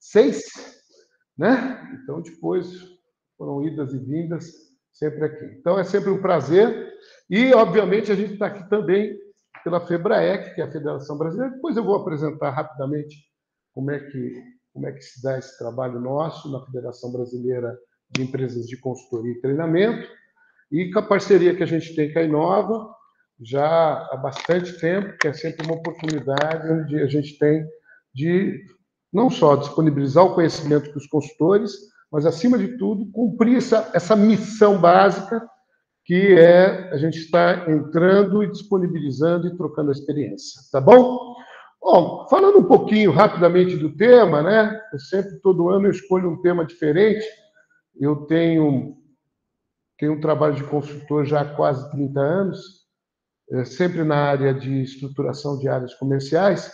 6, né? Então, depois foram idas e vindas sempre aqui. Então, é sempre um prazer. E, obviamente, a gente está aqui também pela FEBRAEC, que é a Federação Brasileira. Depois eu vou apresentar rapidamente como é que se dá esse trabalho nosso na Federação Brasileira de Empresas de Consultoria e Treinamento, e com a parceria que a gente tem com a Inova, já há bastante tempo, que é sempre uma oportunidade onde a gente tem de não só disponibilizar o conhecimento para os consultores, mas, acima de tudo, cumprir essa missão básica, que é a gente estar entrando e disponibilizando e trocando a experiência. Tá bom? Bom, falando um pouquinho rapidamente do tema, né? Eu sempre, todo ano, eu escolho um tema diferente. Eu tenho um trabalho de consultor já há quase 30 anos, sempre na área de estruturação de áreas comerciais.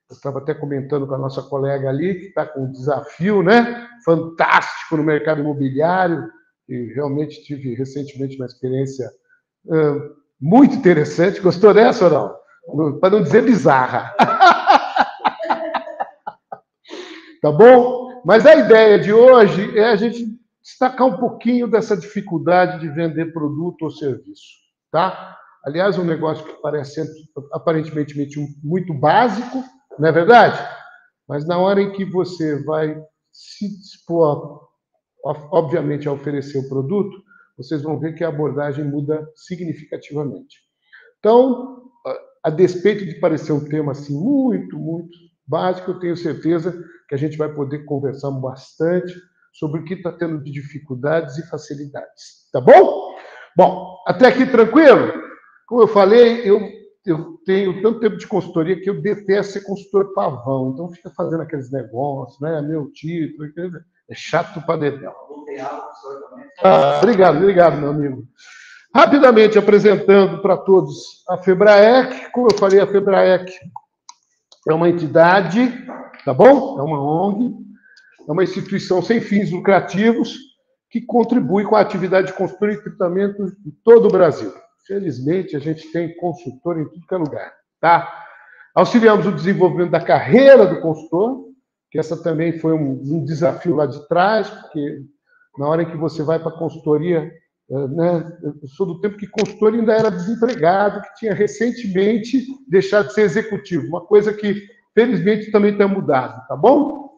Eu estava até comentando com a nossa colega ali, que está com um desafio, né, fantástico no mercado imobiliário, e realmente tive recentemente uma experiência muito interessante. Gostou dessa ou não? Para não dizer bizarra. Tá bom? Mas a ideia de hoje é a gente destacar um pouquinho dessa dificuldade de vender produto ou serviço, tá? Aliás, um negócio que parece aparentemente muito básico, não é verdade? Mas na hora em que você vai se dispor, obviamente, a oferecer o produto, vocês vão ver que a abordagem muda significativamente. Então, a despeito de parecer um tema assim muito básico, eu tenho certeza que a gente vai poder conversar bastante sobre o que está tendo de dificuldades e facilidades. Tá bom? Bom, até aqui tranquilo? Como eu falei, eu tenho tanto tempo de consultoria que eu detesto ser consultor pavão. Então, fica fazendo aqueles negócios, né? Meu título, é chato para dedéu. Obrigado, meu amigo. Rapidamente apresentando para todos a FEBRAEC. Como eu falei, a FEBRAEC é uma entidade, tá bom? É uma ONG, é uma instituição sem fins lucrativos que contribui com a atividade de consultoria e tratamento em todo o Brasil. Felizmente, a gente tem consultor em tudo que é lugar, tá? Auxiliamos o desenvolvimento da carreira do consultor, que essa também foi um desafio lá de trás, porque na hora em que você vai para a consultoria, né, eu sou do tempo que consultor ainda era desempregado, que tinha recentemente deixado de ser executivo, uma coisa que, felizmente, também tem mudado, tá bom?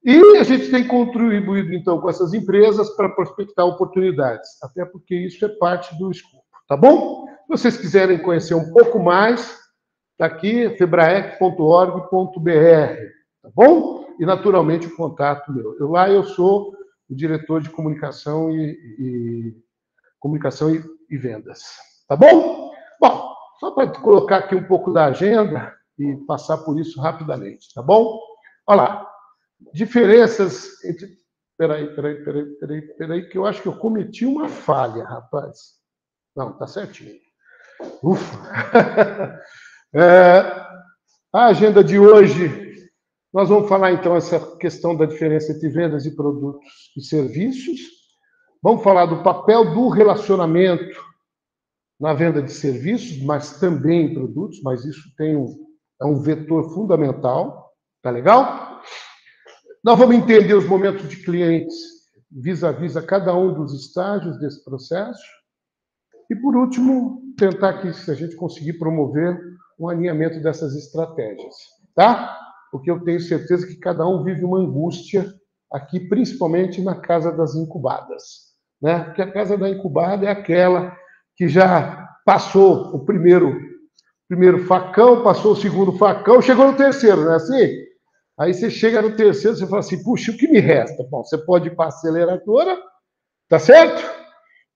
E a gente tem contribuído, então, com essas empresas para prospectar oportunidades, até porque isso é parte do escopo, tá bom? Se vocês quiserem conhecer um pouco mais, está aqui, febraec.org.br, tá bom? E, naturalmente, o contato meu. Lá eu sou o diretor de comunicação e vendas, tá bom? Bom, só para colocar aqui um pouco da agenda e passar por isso rapidamente, tá bom? Olha lá. Diferenças entre... Peraí, que eu acho que eu cometi uma falha, rapaz. Não, tá certinho. Ufa! A agenda de hoje, nós vamos falar, então, essa questão da diferença entre vendas de produtos e serviços. Vamos falar do papel do relacionamento na venda de serviços, mas também em produtos, mas isso é um vetor fundamental. Tá legal? Nós vamos entender os momentos de clientes vis-à-vis a cada um dos estágios desse processo. E, por último, tentar aqui, se a gente conseguir promover um alinhamento dessas estratégias, tá? Porque eu tenho certeza que cada um vive uma angústia aqui, principalmente na casa das incubadas, né? Porque a casa da incubada é aquela que já passou o primeiro facão, passou o segundo facão, chegou no terceiro, não é assim? Aí você chega no terceiro, você fala assim, puxa, o que me resta? Bom, você pode ir para a aceleradora, tá certo?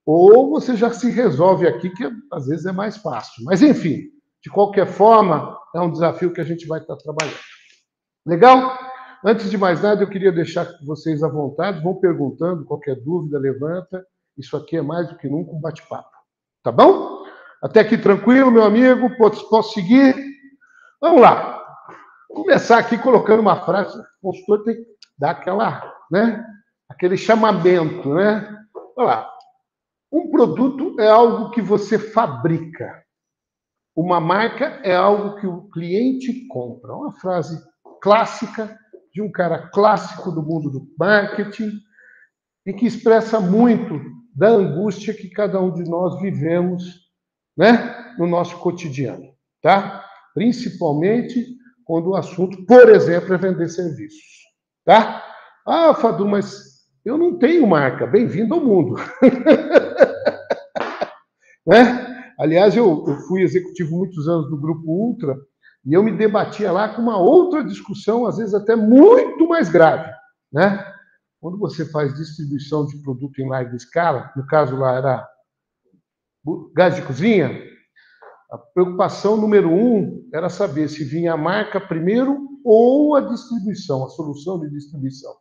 Ou você já se resolve aqui, que às vezes é mais fácil. Mas, enfim, de qualquer forma, é um desafio que a gente vai estar trabalhando. Legal? Antes de mais nada, eu queria deixar vocês à vontade, vão perguntando, qualquer dúvida, levanta. Isso aqui é mais do que nunca um bate-papo. Tá bom? Até aqui tranquilo, meu amigo? Posso seguir? Vamos lá. Vou começar aqui colocando uma frase. O consultor tem que dar aquele chamamento, né? Olha lá. Um produto é algo que você fabrica. Uma marca é algo que o cliente compra. Uma frase clássica de um cara clássico do mundo do marketing e que expressa muito da angústia que cada um de nós vivemos, né, no nosso cotidiano, tá? Principalmente quando o assunto, por exemplo, é vender serviços, tá? Ah, Fadu, mas eu não tenho marca. Bem-vindo ao mundo. Né? Aliás, eu fui executivo muitos anos do Grupo Ultra e eu me debatia lá com uma outra discussão, às vezes até muito mais grave, né? Quando você faz distribuição de produto em larga escala, no caso lá era gás de cozinha, a preocupação número 1 era saber se vinha a marca primeiro ou a distribuição, a solução de distribuição.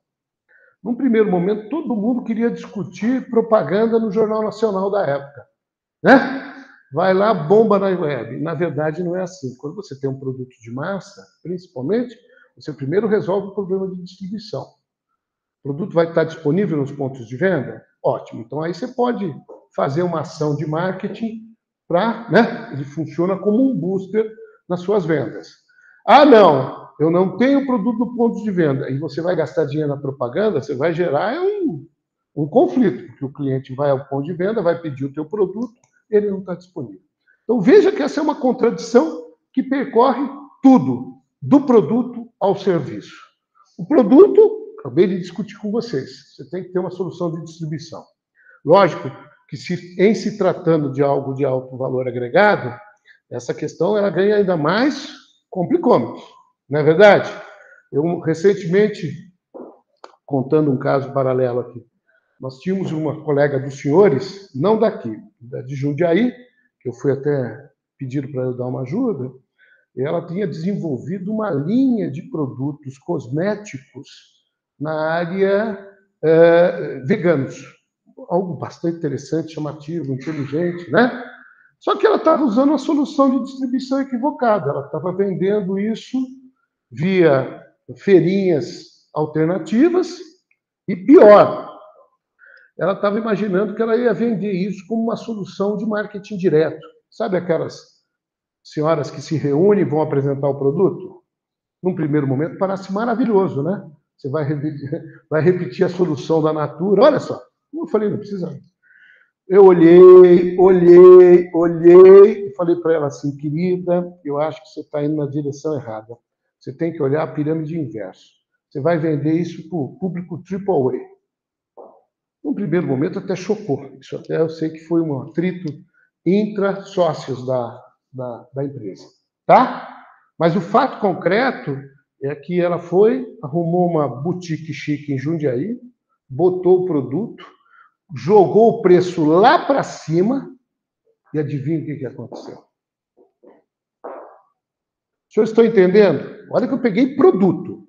Num primeiro momento, todo mundo queria discutir propaganda no Jornal Nacional da época, né? Vai lá, bomba na web. Na verdade, não é assim. Quando você tem um produto de massa, principalmente, você primeiro resolve o problema de distribuição. O produto vai estar disponível nos pontos de venda? Ótimo. Então, aí você pode fazer uma ação de marketing para, né? Ele funciona como um booster nas suas vendas. Ah, não, eu não tenho produto no ponto de venda. E você vai gastar dinheiro na propaganda, você vai gerar um conflito, porque o cliente vai ao ponto de venda, vai pedir o teu produto, ele não está disponível. Então, veja que essa é uma contradição que percorre tudo, do produto ao serviço. O produto, acabei de discutir com vocês, você tem que ter uma solução de distribuição. Lógico que, em se tratando de algo de alto valor agregado, essa questão ela ganha ainda mais complicômetros, não é verdade? Eu, recentemente, contando um caso paralelo aqui, nós tínhamos uma colega dos senhores, não daqui, de Jundiaí, que eu fui até pedido para eu dar uma ajuda, e ela tinha desenvolvido uma linha de produtos cosméticos na área veganos. Algo bastante interessante, chamativo, inteligente, né? Só que ela estava usando uma solução de distribuição equivocada. Ela estava vendendo isso via feirinhas alternativas e, pior, ela estava imaginando que ela ia vender isso como uma solução de marketing direto. Sabe aquelas senhoras que se reúnem e vão apresentar o produto? Num primeiro momento parece maravilhoso, né? Você vai repetir a solução da Natura. Olha só, como eu falei, não precisa. Eu olhei e falei para ela assim, querida, eu acho que você está indo na direção errada. Você tem que olhar a pirâmide inverso. Você vai vender isso para o público AAA. No primeiro momento até chocou. Isso até eu sei que foi um atrito intra-sócios da empresa. Tá? Mas o fato concreto é que ela arrumou uma boutique chique em Jundiaí, botou o produto, jogou o preço lá para cima e adivinha o que aconteceu? Os senhores estão entendendo? Olha que eu peguei produto,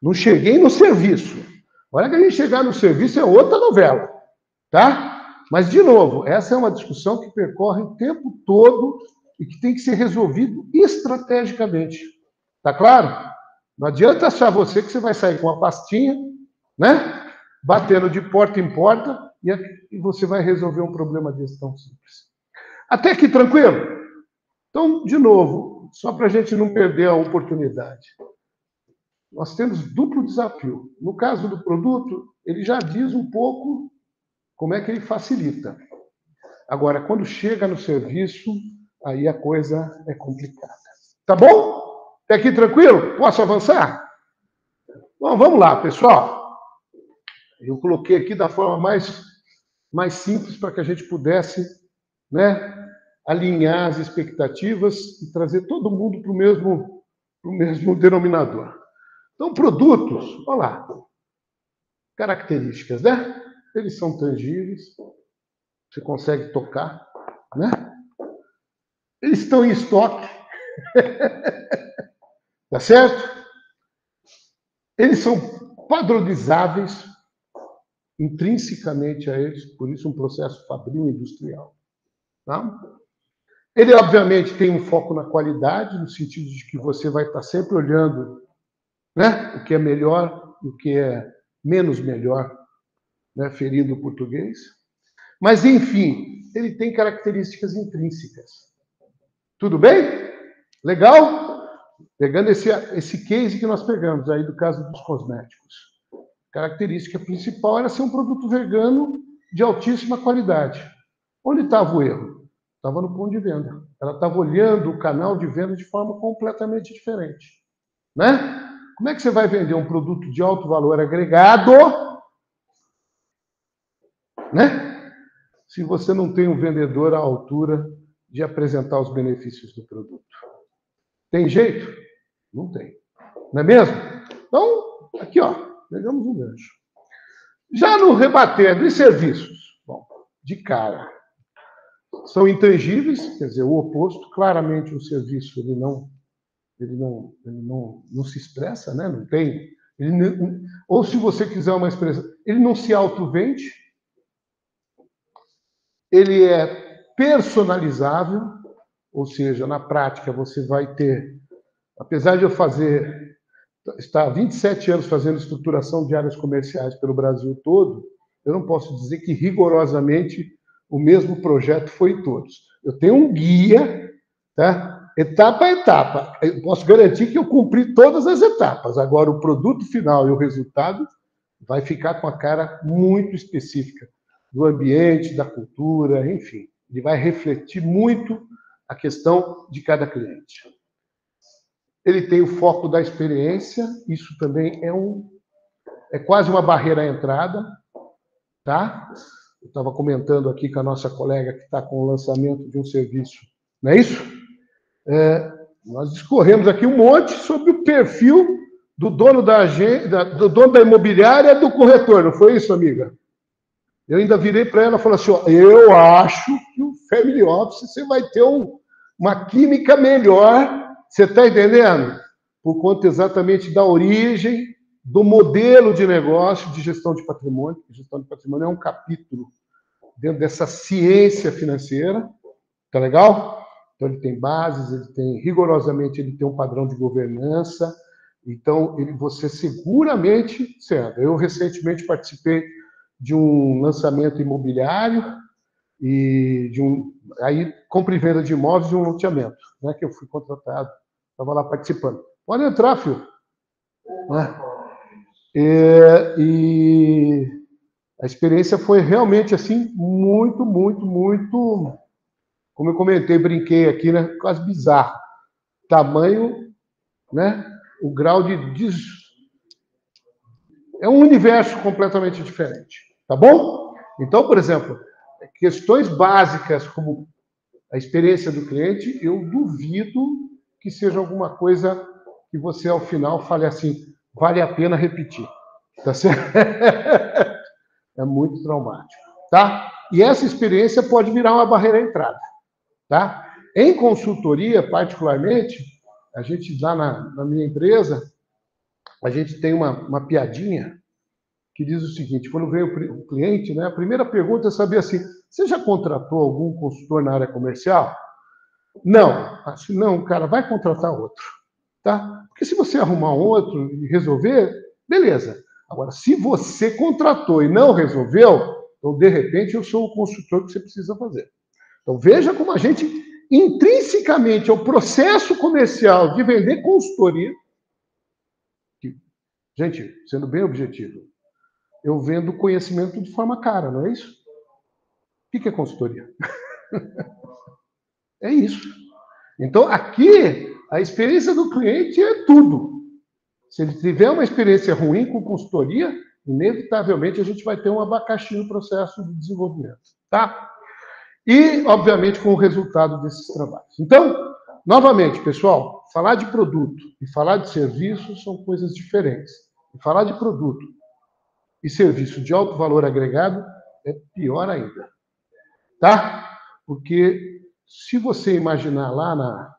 não cheguei no serviço. Olha que a gente chegar no serviço é outra novela, tá? Mas, de novo, essa é uma discussão que percorre o tempo todo e que tem que ser resolvido estrategicamente. Tá claro? Não adianta achar você que você vai sair com uma pastinha, né? Batendo de porta em porta e você vai resolver um problema desse tão simples. Até aqui, tranquilo? Então, de novo, só para a gente não perder a oportunidade. Nós temos duplo desafio. No caso do produto, ele já diz um pouco como é que ele facilita. Agora, quando chega no serviço, aí a coisa é complicada. Tá bom? Até aqui, tranquilo? Posso avançar? Bom, vamos lá, pessoal. Eu coloquei aqui da forma mais simples para que a gente pudesse, né, alinhar as expectativas e trazer todo mundo para o mesmo denominador. Então, produtos, olha lá, características, né? Eles são tangíveis, você consegue tocar, né? Eles estão em estoque, tá certo? Eles são padronizáveis intrinsecamente a eles, por isso um processo fabril industrial. Tá? Ele, obviamente, tem um foco na qualidade, no sentido de que você vai estar sempre olhando, né, o que é melhor, o que é menos melhor, né, ferindo o português. Mas, enfim, ele tem características intrínsecas. Tudo bem? Legal? Pegando esse case que nós pegamos aí do caso dos cosméticos. A característica principal era ser um produto vegano de altíssima qualidade. Onde estava o erro? Estava no ponto de venda. Ela estava olhando o canal de venda de forma completamente diferente. Né? Como é que você vai vender um produto de alto valor agregado, né? Se você não tem um vendedor à altura de apresentar os benefícios do produto? Tem jeito? Não tem. Não é mesmo? Então, aqui, ó, pegamos um gancho. Já no rebatendo e serviços, bom, de cara, são intangíveis, quer dizer, o oposto. Claramente o serviço ele não se expressa, né? Não tem. Ou se você quiser uma expressão, ele não se autovende, ele é personalizável, ou seja, na prática você vai ter, apesar de eu estar há 27 anos fazendo estruturação de áreas comerciais pelo Brasil todo, eu não posso dizer que rigorosamente o mesmo projeto foi em todos. Eu tenho um guia, tá? Etapa a etapa. Eu posso garantir que eu cumpri todas as etapas. Agora, o produto final e o resultado vai ficar com a cara muito específica do ambiente, da cultura, enfim. Ele vai refletir muito a questão de cada cliente. Ele tem o foco da experiência, isso também é quase uma barreira à entrada, tá? Eu estava comentando aqui com a nossa colega que está com o lançamento de um serviço, não é isso? Nós discorremos aqui um monte sobre o perfil do dono da agência, do dono da imobiliária, do corretor, não foi isso, amiga? Eu ainda virei para ela e falei assim, ó, eu acho que o Family Office você vai ter uma química melhor, você está entendendo? Por conta exatamente da origem, do modelo de negócio de gestão de patrimônio. Gestão de patrimônio é um capítulo dentro dessa ciência financeira, tá legal? Então ele tem bases, ele tem um padrão de governança, então você seguramente, certo? Eu recentemente participei de um lançamento imobiliário e aí compra e venda de imóveis e um loteamento, né? Que eu fui contratado, estava lá participando. Pode entrar, filho. Né? E a experiência foi realmente assim muito, muito, muito, como eu comentei, brinquei aqui, né? Quase bizarro. Tamanho, né? O grau de é um universo completamente diferente, tá bom? Então, por exemplo, questões básicas como a experiência do cliente, eu duvido que seja alguma coisa que você ao final fale assim, vale a pena repetir, tá certo? É muito traumático, tá? E essa experiência pode virar uma barreira à entrada, tá? Em consultoria, particularmente, a gente lá na minha empresa, a gente tem uma piadinha que diz o seguinte, quando vem o cliente, né, a primeira pergunta é saber assim, você já contratou algum consultor na área comercial? Não. Assim, não, cara, vai contratar outro, tá? Porque se você arrumar outro e resolver, beleza. Agora, se você contratou e não resolveu, então, de repente, eu sou o consultor que você precisa fazer. Então, veja como a gente, intrinsecamente, ao processo comercial de vender consultoria, que, gente, sendo bem objetivo, eu vendo conhecimento de forma cara, não é isso? O que é consultoria? É isso. Então, aqui, a experiência do cliente é tudo. Se ele tiver uma experiência ruim com consultoria, inevitavelmente a gente vai ter um abacaxi no processo de desenvolvimento, tá? E, obviamente, com o resultado desses trabalhos. Então, novamente, pessoal, falar de produto e falar de serviço são coisas diferentes. E falar de produto e serviço de alto valor agregado é pior ainda, tá? Porque se você imaginar lá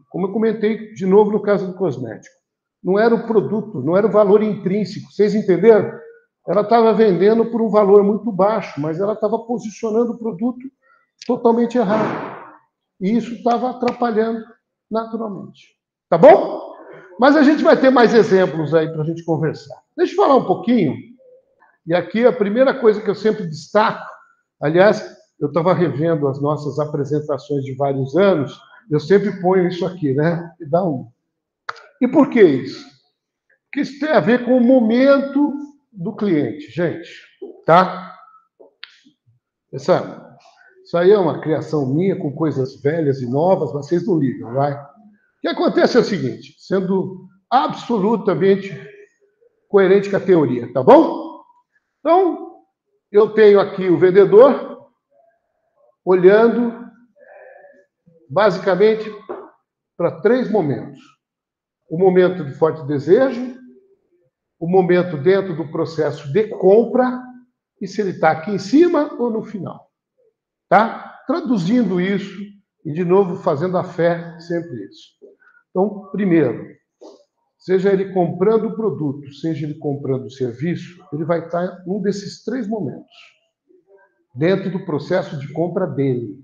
como eu comentei de novo no caso do cosmético, não era o produto, não era o valor intrínseco, vocês entenderam? Ela estava vendendo por um valor muito baixo, mas ela estava posicionando o produto totalmente errado. E isso estava atrapalhando naturalmente. Tá bom? Mas a gente vai ter mais exemplos aí para a gente conversar. Deixa eu falar um pouquinho. E aqui a primeira coisa que eu sempre destaco, aliás, eu estava revendo as nossas apresentações de vários anos, Eu sempre ponho isso aqui, né? E dá um. E por que isso? Porque isso tem a ver com o momento do cliente, gente, tá? Isso aí é uma criação minha com coisas velhas e novas, mas vocês não ligam, vai? O que acontece é o seguinte, sendo absolutamente coerente com a teoria, tá bom? Então, eu tenho aqui o vendedor olhando basicamente para 3 momentos. O momento de forte desejo, o momento dentro do processo de compra e se ele está aqui em cima ou no final. Tá? Traduzindo isso e, de novo, fazendo a fé sempre isso. Então, primeiro, seja ele comprando o produto, seja ele comprando o serviço, ele vai estar em um desses 3 momentos, dentro do processo de compra dele.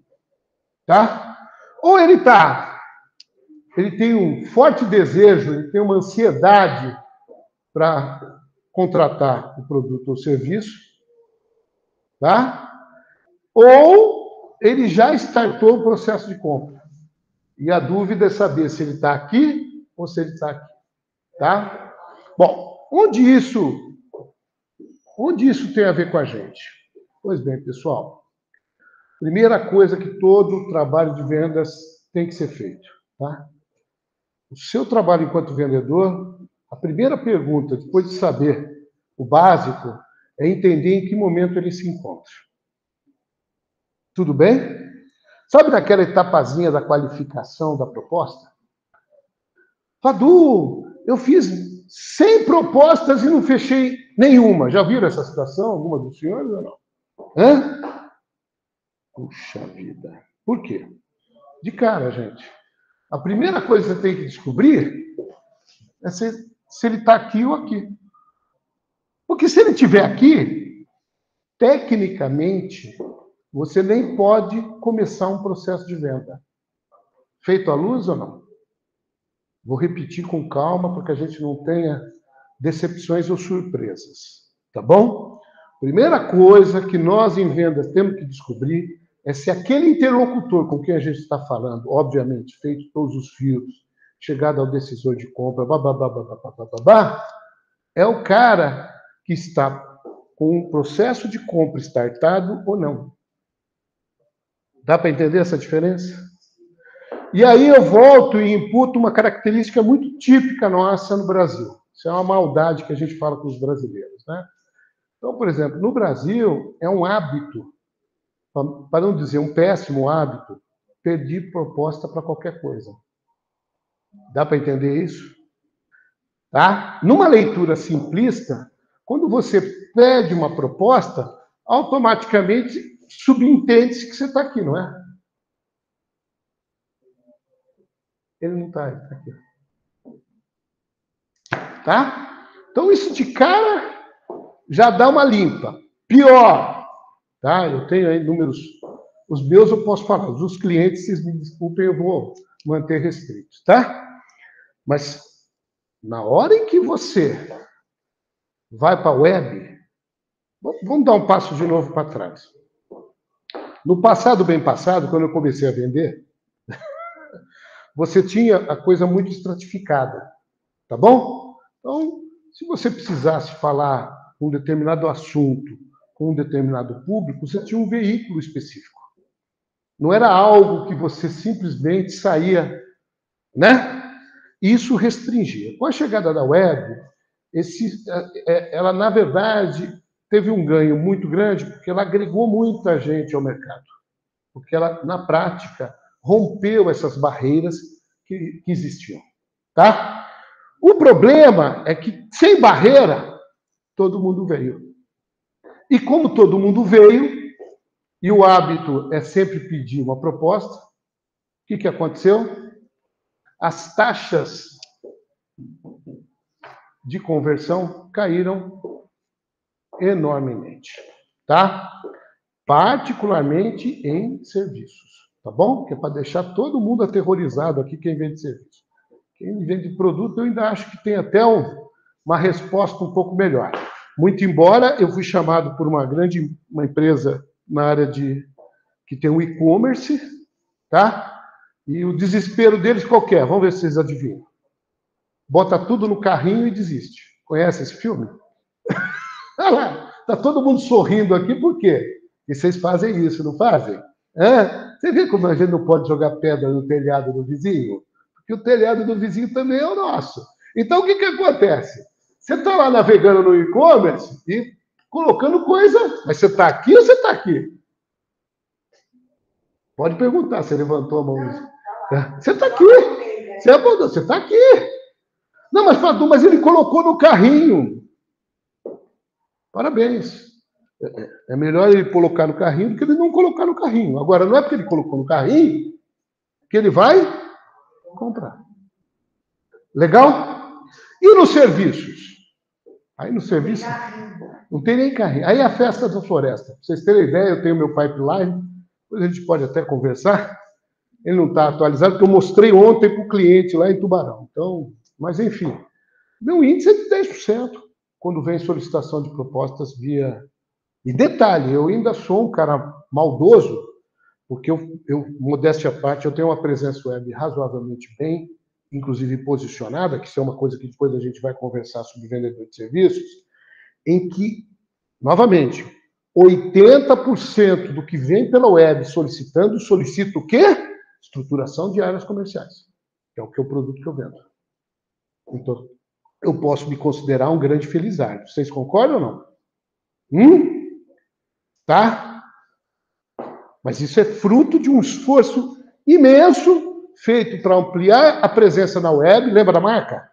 Tá? Ou ele tem um forte desejo, ele tem uma ansiedade para contratar o produto ou serviço, tá? Ou ele já startou o processo de compra. E a dúvida é saber se ele está aqui ou se ele está aqui, tá? Bom, onde isso tem a ver com a gente? Pois bem, pessoal, primeira coisa que todo trabalho de vendas tem que ser feito, tá? O seu trabalho enquanto vendedor, a primeira pergunta, depois de saber o básico, é entender em que momento ele se encontra. Tudo bem? Sabe naquela etapazinha da qualificação da proposta? Fadu, eu fiz 100 propostas e não fechei nenhuma. Já viram essa situação, alguma dos senhores ou não? Hã? Puxa vida. Por quê? De cara, gente. A primeira coisa que você tem que descobrir é se ele está aqui ou aqui. Porque se ele estiver aqui, tecnicamente, você nem pode começar um processo de venda. Feito à luz ou não? Vou repetir com calma para que a gente não tenha decepções ou surpresas. Tá bom? Primeira coisa que nós em vendas temos que descobrir é se aquele interlocutor com quem a gente está falando, obviamente, feito todos os filtros, chegado ao decisor de compra, é o cara que está com um processo de compra startado ou não. Dá para entender essa diferença? E aí eu volto e imputo uma característica muito típica nossa no Brasil. Isso é uma maldade que a gente fala com os brasileiros, né? Então, por exemplo, no Brasil é um hábito, para não dizer um péssimo hábito, pedir proposta para qualquer coisa. Dá para entender isso? Tá? Numa leitura simplista, quando você pede uma proposta, automaticamente subentende-se que você está aqui, não é? Ele não está, ele está aqui. Tá? Então, isso de cara já dá uma limpa. Pior, tá? Eu tenho aí números, os meus eu posso falar, os dos clientes, vocês me desculpem, eu vou manter restritos, tá? Mas na hora em que você vai para a web, vamos dar um passo de novo para trás. No passado, bem passado, quando eu comecei a vender, você tinha a coisa muito estratificada, tá bom? Então, se você precisasse falar um determinado assunto com um determinado público, você tinha um veículo específico. Não era algo que você simplesmente saía, né? Isso restringia. Com a chegada da web, ela, na verdade, teve um ganho muito grande porque ela agregou muita gente ao mercado. Porque ela, na prática, rompeu essas barreiras que existiam. Tá? O problema é que, sem barreira, todo mundo veio. E como todo mundo veio, e o hábito é sempre pedir uma proposta, o que aconteceu? As taxas de conversão caíram enormemente, tá? Particularmente em serviços, tá bom? Que é para deixar todo mundo aterrorizado aqui quem vende serviço. Quem vende produto, eu ainda acho que tem até uma resposta um pouco melhor. Muito embora eu fui chamado por uma empresa na área que tem o e-commerce, tá? E o desespero deles qual que é? Vamos ver se vocês adivinham. Bota tudo no carrinho e desiste. Conhece esse filme? Olha lá, tá todo mundo sorrindo aqui, por quê? Porque vocês fazem isso, não fazem? Você vê como a gente não pode jogar pedra no telhado do vizinho? Porque o telhado do vizinho também é o nosso. Então, o que acontece? Você está lá navegando no e-commerce e colocando coisa, mas você está aqui ou você está aqui? Pode perguntar, você levantou a mão. Você está aqui. Você está aqui. Não, mas Fadu, mas ele colocou no carrinho. Parabéns. É melhor ele colocar no carrinho do que ele não colocar no carrinho. Agora, não é porque ele colocou no carrinho que ele vai comprar. Legal? E nos serviços? Aí no serviço não tem nem carrinho. Aí a festa da floresta. Pra vocês terem ideia, eu tenho meu pipeline, depois a gente pode até conversar. Ele não está atualizado, porque eu mostrei ontem para o cliente lá em Tubarão. Então, mas enfim, meu índice é de 10% quando vem solicitação de propostas via... E detalhe, eu ainda sou um cara maldoso, porque modéstia à parte, eu tenho uma presença web razoavelmente bem, inclusive posicionada, que isso é uma coisa que depois a gente vai conversar sobre vendedor de serviços, em que, novamente, 80% do que vem pela web solicita o quê? Estruturação de áreas comerciais, que é o produto que eu vendo. Então, eu posso me considerar um grande felizardo. Vocês concordam ou não? Tá? Mas isso é fruto de um esforço imenso feito para ampliar a presença na web. Lembra da marca?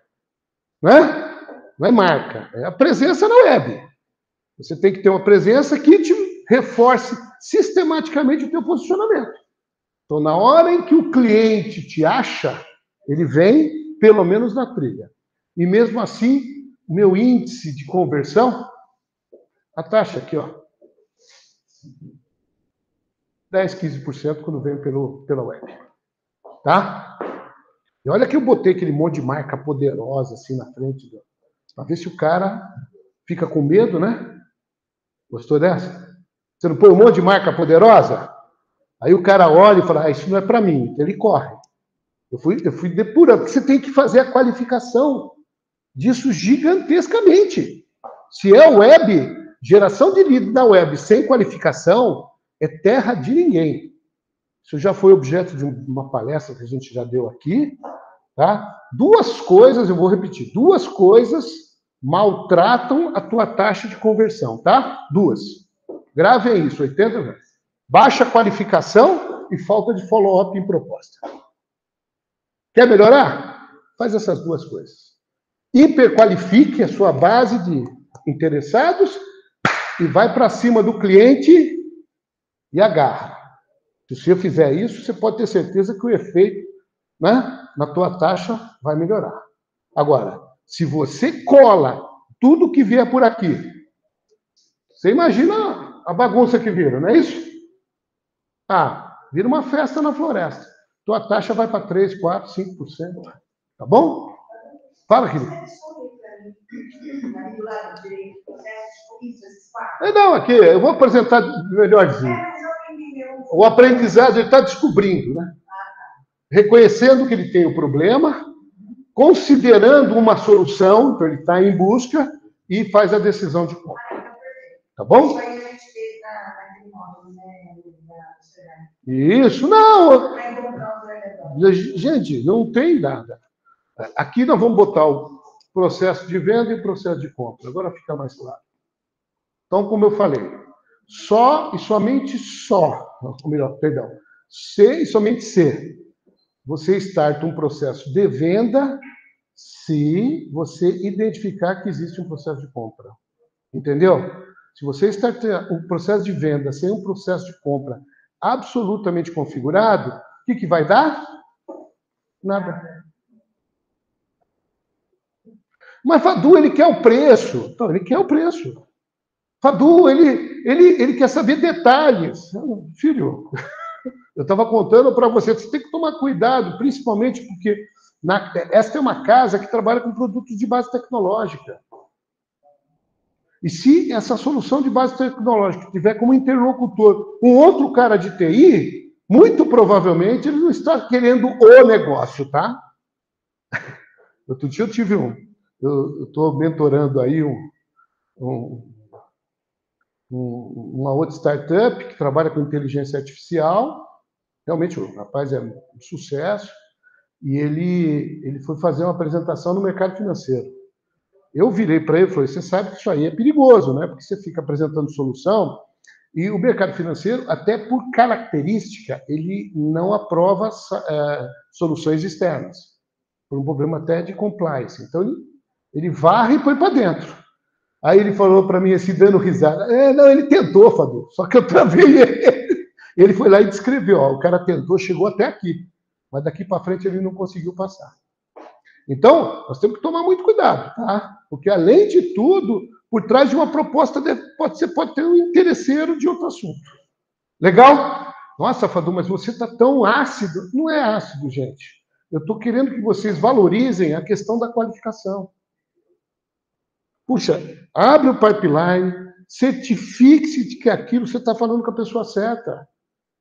Não é? Não é marca, é a presença na web. Você tem que ter uma presença que te reforce sistematicamente o teu posicionamento. Então, na hora em que o cliente te acha, ele vem, pelo menos, na trilha. E mesmo assim, o meu índice de conversão, a taxa aqui, ó, 10, 15% quando vem pela web. Tá? E olha que eu botei aquele monte de marca poderosa assim na frente, para ver se o cara fica com medo, né? Gostou dessa? Você não põe um monte de marca poderosa? Aí o cara olha e fala, isso não é para mim. Então ele corre. Eu fui depurando, porque você tem que fazer a qualificação disso gigantescamente. Se é web, geração de lead na web sem qualificação é terra de ninguém. Isso já foi objeto de uma palestra que a gente já deu aqui. Tá? Duas coisas, eu vou repetir, duas coisas maltratam a tua taxa de conversão, tá? Duas. Gravem isso, 80 vezes. Baixa qualificação e falta de follow-up em proposta. Quer melhorar? Faz essas duas coisas. Hiperqualifique a sua base de interessados e vai para cima do cliente e agarra. Se você fizer isso, você pode ter certeza que o efeito, né, na tua taxa vai melhorar. Agora, se você cola tudo que vier por aqui, você imagina a bagunça que vira, não é isso? Vira uma festa na floresta. Tua taxa vai para 3%, 4%, 5%. Tá bom? Fala, querido. Não, aqui, eu vou apresentar melhorzinho. O aprendizado, ele está descobrindo, né? Reconhecendo que ele tem o problema, considerando uma solução, então ele está em busca e faz a decisão de compra. Tá bom? Isso, não. Gente, não tem nada. Aqui nós vamos botar o processo de venda e o processo de compra. Agora fica mais claro. Então, como eu falei, só e somente se e somente se você starta um processo de venda se você identificar que existe um processo de compra. Entendeu? Se você startar um processo de venda sem um processo de compra absolutamente configurado, o que vai dar? Nada. Mas Fadu, ele quer o preço. Então, ele quer o preço. Fadu, ele quer saber detalhes. Filho, eu estava contando para você, você tem que tomar cuidado, principalmente porque esta é uma casa que trabalha com produtos de base tecnológica. E se essa solução de base tecnológica tiver como interlocutor um outro cara de TI, Muito provavelmente ele não está querendo o negócio, tá? Outro dia eu tive eu estou mentorando aí uma outra startup que trabalha com inteligência artificial. Realmente o rapaz é um sucesso. E ele foi fazer uma apresentação no mercado financeiro. Eu virei para ele e falei, você sabe que isso aí é perigoso, né? Porque você fica apresentando solução e o mercado financeiro, até por característica, ele não aprova soluções externas, por um problema até de compliance. Então, ele varre e põe para dentro. Aí ele falou para mim assim, dando risada, não, ele tentou, Fábio, só que eu travei ele. Ele foi lá e descreveu, ó, o cara tentou, chegou até aqui, mas daqui para frente ele não conseguiu passar. Então, nós temos que tomar muito cuidado, tá? Porque, além de tudo, por trás de uma proposta, pode ter um interesseiro de outro assunto. Legal? Nossa, Fadu, mas você está tão ácido. Não é ácido, gente. Eu estou querendo que vocês valorizem a questão da qualificação. Puxa, abre o pipeline, certifique-se de que aquilo você está falando com a pessoa certa.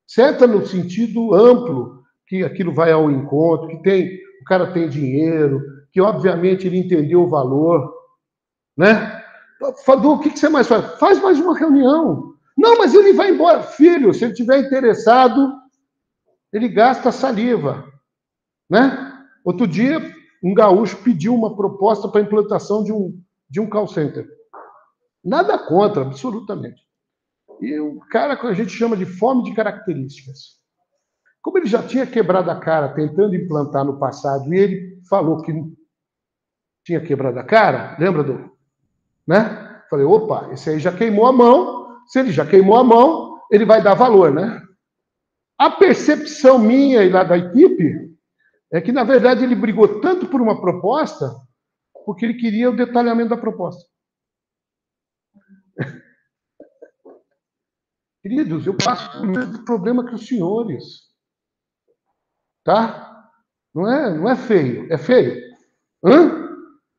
Certa no sentido amplo, que aquilo vai ao encontro, que o cara tem dinheiro, que obviamente ele entendeu o valor, né? Fadu, o que você mais faz? Faz mais uma reunião. Não, mas ele vai embora. Filho, se ele estiver interessado, ele gasta saliva, né? Outro dia, um gaúcho pediu uma proposta para a implantação de um call center. Nada contra, absolutamente. E o cara que a gente chama de fome de características. Como ele já tinha quebrado a cara tentando implantar no passado e ele falou que tinha quebrado a cara, lembra do... né? Falei, opa, esse aí já queimou a mão. Se ele já queimou a mão, ele vai dar valor, né? A percepção minha e lá da equipe é que, na verdade, ele brigou tanto por uma proposta porque ele queria o detalhamento da proposta. Queridos, eu passo o mesmo problema que os senhores. Tá? Não é feio. É feio? Hã?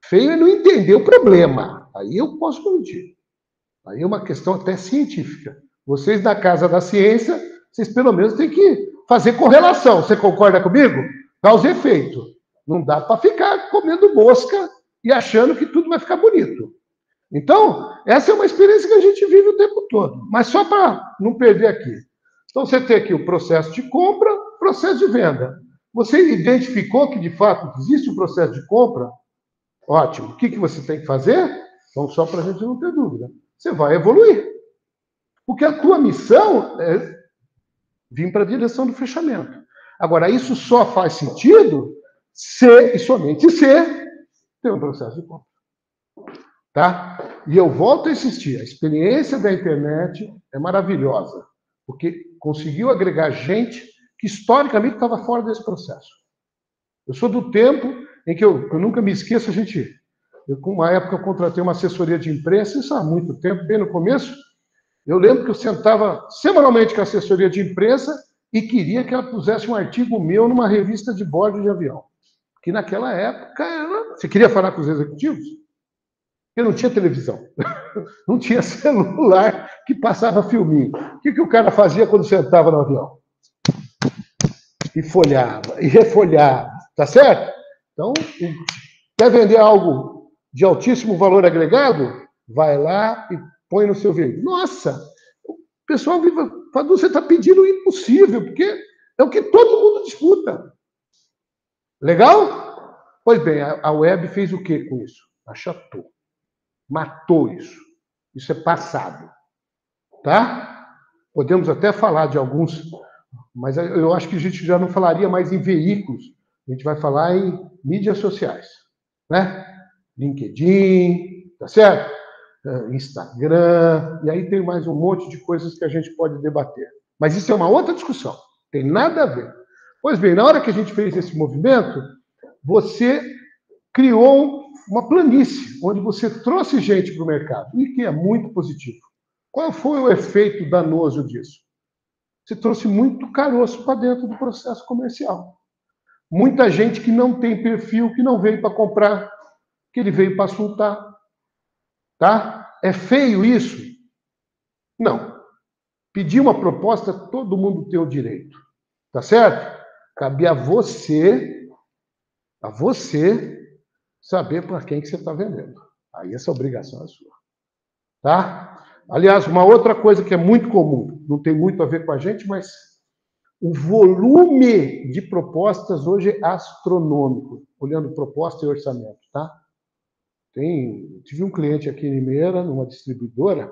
Feio é não entender o problema. Aí eu posso mentir. Aí é uma questão até científica. Vocês da Casa da Ciência, vocês pelo menos têm que fazer correlação. Você concorda comigo? Causa e efeito. Não dá para ficar comendo mosca e achando que tudo vai ficar bonito. Então, essa é uma experiência que a gente vive o tempo todo. Mas só para não perder aqui. Então, você tem aqui o processo de compra, processo de venda. Você identificou que, de fato, existe um processo de compra? Ótimo. O que você tem que fazer? Então, só para a gente não ter dúvida. Você vai evoluir. Porque a tua missão é vir para a direção do fechamento. Agora, isso só faz sentido se, e somente se, tem um processo de compra. Tá? E eu volto a insistir, a experiência da internet é maravilhosa, porque conseguiu agregar gente que historicamente estava fora desse processo. Eu sou do tempo em que eu nunca me esqueço, com uma época eu contratei uma assessoria de imprensa, isso há muito tempo, bem no começo, eu lembro que eu sentava semanalmente com a assessoria de imprensa e queria que ela pusesse um artigo meu numa revista de bordo de avião. Que naquela época, você queria falar com os executivos? Porque não tinha televisão, não tinha celular que passava filminho. O que o cara fazia quando sentava no avião? E folhava, e refolhava, tá certo? Então, quer vender algo de altíssimo valor agregado? Vai lá e põe no seu veículo. Nossa, o pessoal fala, você está pedindo o impossível, porque é o que todo mundo disputa. Legal? Pois bem, a web fez o que com isso? Achatou. Matou isso. Isso é passado. Tá? Podemos até falar de alguns, mas eu acho que a gente já não falaria mais em veículos. A gente vai falar em mídias sociais. Né? LinkedIn, tá certo? Instagram, e aí tem mais um monte de coisas que a gente pode debater. Mas isso é uma outra discussão. Tem nada a ver. Pois bem, na hora que a gente fez esse movimento, você criou uma planície, onde você trouxe gente para o mercado, e que é muito positivo. Qual foi o efeito danoso disso? Você trouxe muito caroço para dentro do processo comercial. Muita gente que não tem perfil, que não veio para comprar, que ele veio para assuntar. Tá? É feio isso? Não. Pedir uma proposta, todo mundo tem o direito. Tá certo? Cabe a você saber para quem que você está vendendo. Aí essa obrigação é sua. Tá? Aliás, uma outra coisa que é muito comum, não tem muito a ver com a gente, mas o volume de propostas hoje é astronômico, olhando proposta e orçamento, tá? Tive um cliente aqui em Limeira, numa distribuidora,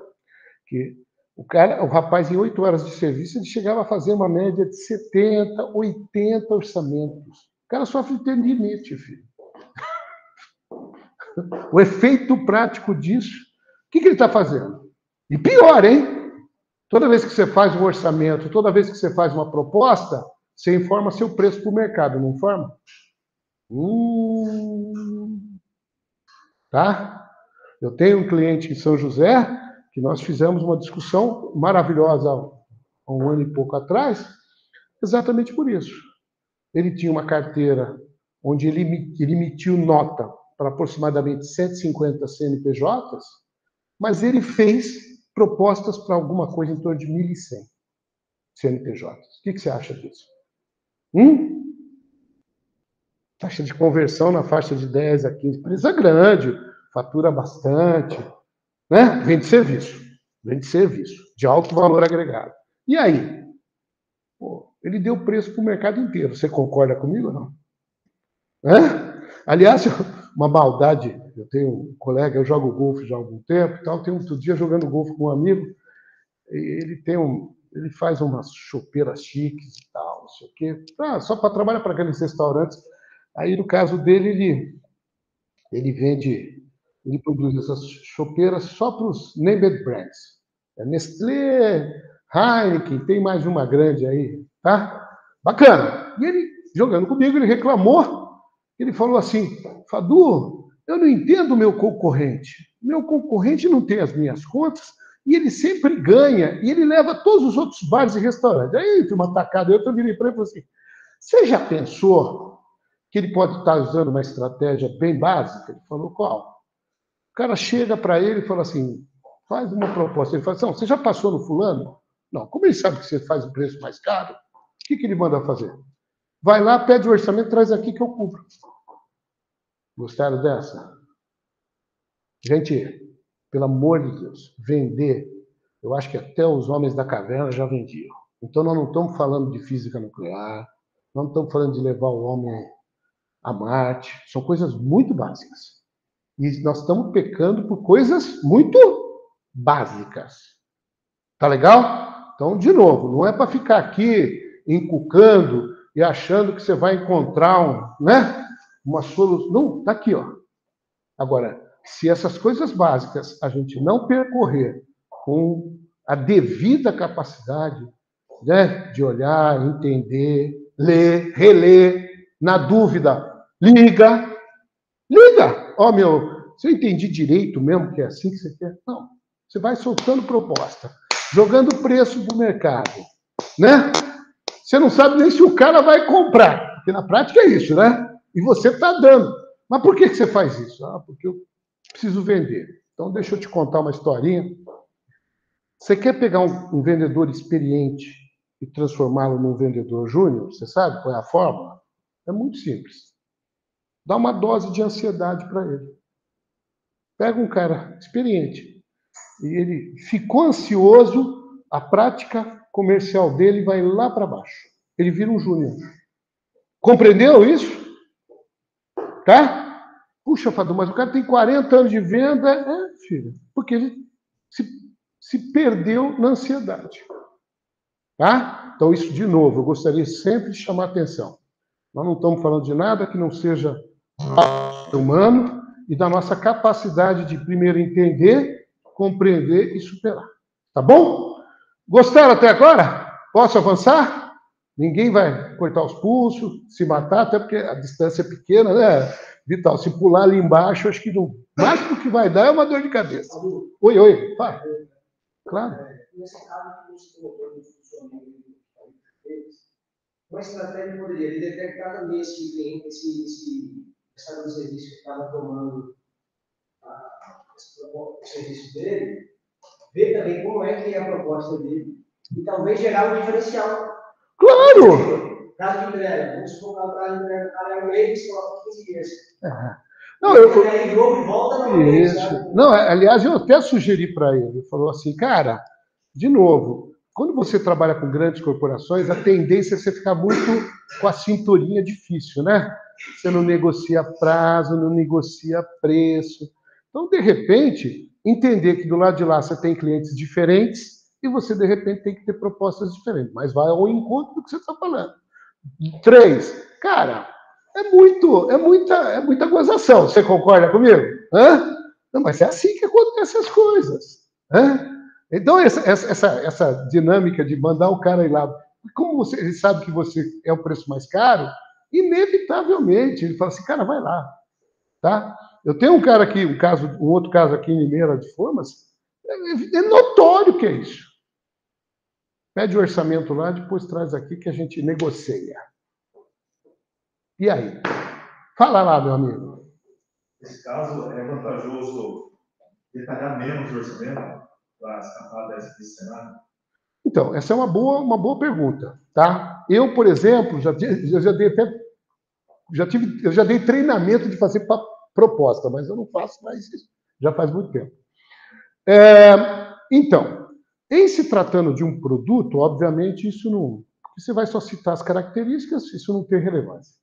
que o rapaz, em 8 horas de serviço, ele chegava a fazer uma média de 70, 80 orçamentos. O cara sofre de tendinite, filho. O efeito prático disso, o que ele está fazendo? E pior, hein? Toda vez que você faz um orçamento, toda vez que você faz uma proposta, você informa seu preço para o mercado, não informa? Tá? Eu tenho um cliente em São José que nós fizemos uma discussão maravilhosa há um ano e pouco atrás, exatamente por isso. Ele tinha uma carteira onde ele emitiu nota para aproximadamente 150 CNPJs, mas ele fez propostas para alguma coisa em torno de 1.100 CNPJs. O que você acha disso? Taxa de conversão na faixa de 10 a 15. Empresa grande, fatura bastante, né? Vende serviço de alto valor agregado. E aí? Pô, ele deu preço para o mercado inteiro. Você concorda comigo ou não? Aliás, uma maldade, eu tenho um colega, eu jogo golfe já há algum tempo, tal, tem outro dia jogando golfe com um amigo, ele faz umas chopeiras chiques e tal, não sei o quê, só para trabalhar para aqueles restaurantes. Aí, no caso dele, ele produz essas chopeiras só para os named brands. É Nestlé, Heineken, tem mais uma grande aí, tá? Bacana. E ele, jogando comigo, ele reclamou, ele falou assim, Fadu, eu não entendo o meu concorrente. Meu concorrente não tem as minhas contas e ele sempre ganha e ele leva todos os outros bares e restaurantes. Aí, entre uma tacada, eu virei para ele e falei assim, você já pensou que ele pode estar usando uma estratégia bem básica? Ele falou, qual? O cara chega para ele e fala assim, faz uma proposta. Ele fala assim, não, você já passou no fulano? Não, como ele sabe que você faz o preço mais caro, o que ele manda fazer? Vai lá, pede o orçamento, traz aqui que eu cubro. Gostaram dessa? Gente, pelo amor de Deus, vender, eu acho que até os homens da caverna já vendiam. Então nós não estamos falando de física nuclear, nós não estamos falando de levar o homem a Marte, são coisas muito básicas. E nós estamos pecando por coisas muito básicas. Tá legal? Então, de novo, não é para ficar aqui encucando e achando que você vai encontrar uma solução. Não, tá aqui, ó. Agora, se essas coisas básicas a gente não percorrer com a devida capacidade, né, de olhar, entender, ler, reler, na dúvida, liga. Ó, se eu entendi direito mesmo que é assim que você quer. Não, você vai soltando proposta, jogando preço do mercado, né? Você não sabe nem se o cara vai comprar, porque na prática é isso, né? E você está dando. Mas por que você faz isso? Porque eu preciso vender. Então, deixa eu te contar uma historinha. Você quer pegar um vendedor experiente e transformá-lo num vendedor júnior? Você sabe qual é a fórmula? É muito simples. Dá uma dose de ansiedade para ele. Pega um cara experiente e ele ficou ansioso, a prática comercial dele vai lá para baixo. Ele vira um júnior. Compreendeu isso? Tá? Puxa, Fadu, mas o cara tem 40 anos de venda. É, filho, porque ele se perdeu na ansiedade. Tá? Então, isso, de novo, eu gostaria sempre de chamar a atenção. Nós não estamos falando de nada que não seja humano e da nossa capacidade de, primeiro, entender, compreender e superar. Tá bom? Gostaram até agora? Posso avançar? Ninguém vai cortar os pulsos, se matar, até porque a distância é pequena, né, Vital? Se pular ali embaixo, acho que o máximo que vai dar é uma dor de cabeça. Oi, vai. Claro. Nesse caso, que você colocou no funcionamento uma estratégia poderia ele detectar também esse cliente, esse prestador de serviço que estava tomando o serviço dele, ver também como é que é a proposta dele e talvez gerar um diferencial. Claro! prazo de entrega. Vamos supor que o prazo de entrega do cara é um mês, coloca 15 dias. Não, isso. Não, aliás, eu até sugeri para ele. Ele falou assim, cara, de novo, quando você trabalha com grandes corporações, a tendência é você ficar muito com a cinturinha difícil, né? Você não negocia prazo, não negocia preço. Então, de repente, entender que do lado de lá você tem clientes diferentes e você, de repente, tem que ter propostas diferentes. Mas vai ao encontro do que você está falando. 3, cara, é muita gozação. Você concorda comigo? Hã? Não, mas é assim que acontecem as coisas. Hã? Então, essa dinâmica de mandar o cara ir lá, como ele sabe que você é o preço mais caro, inevitavelmente, ele fala assim, cara, vai lá. Tá? Eu tenho um cara aqui, um outro caso aqui em Limeira de Formas, é notório que é isso. Pede o orçamento lá, depois traz aqui que a gente negocia. E aí? Fala lá, meu amigo. Nesse caso, é vantajoso detalhar menos o orçamento para escapar desse cenário? Então, essa é uma boa pergunta, tá? Eu, por exemplo, já dei treinamento de fazer proposta, mas eu não faço mais isso. Já faz muito tempo. Então, em se tratando de um produto, obviamente, isso não... Você vai só citar as características, isso não tem relevância.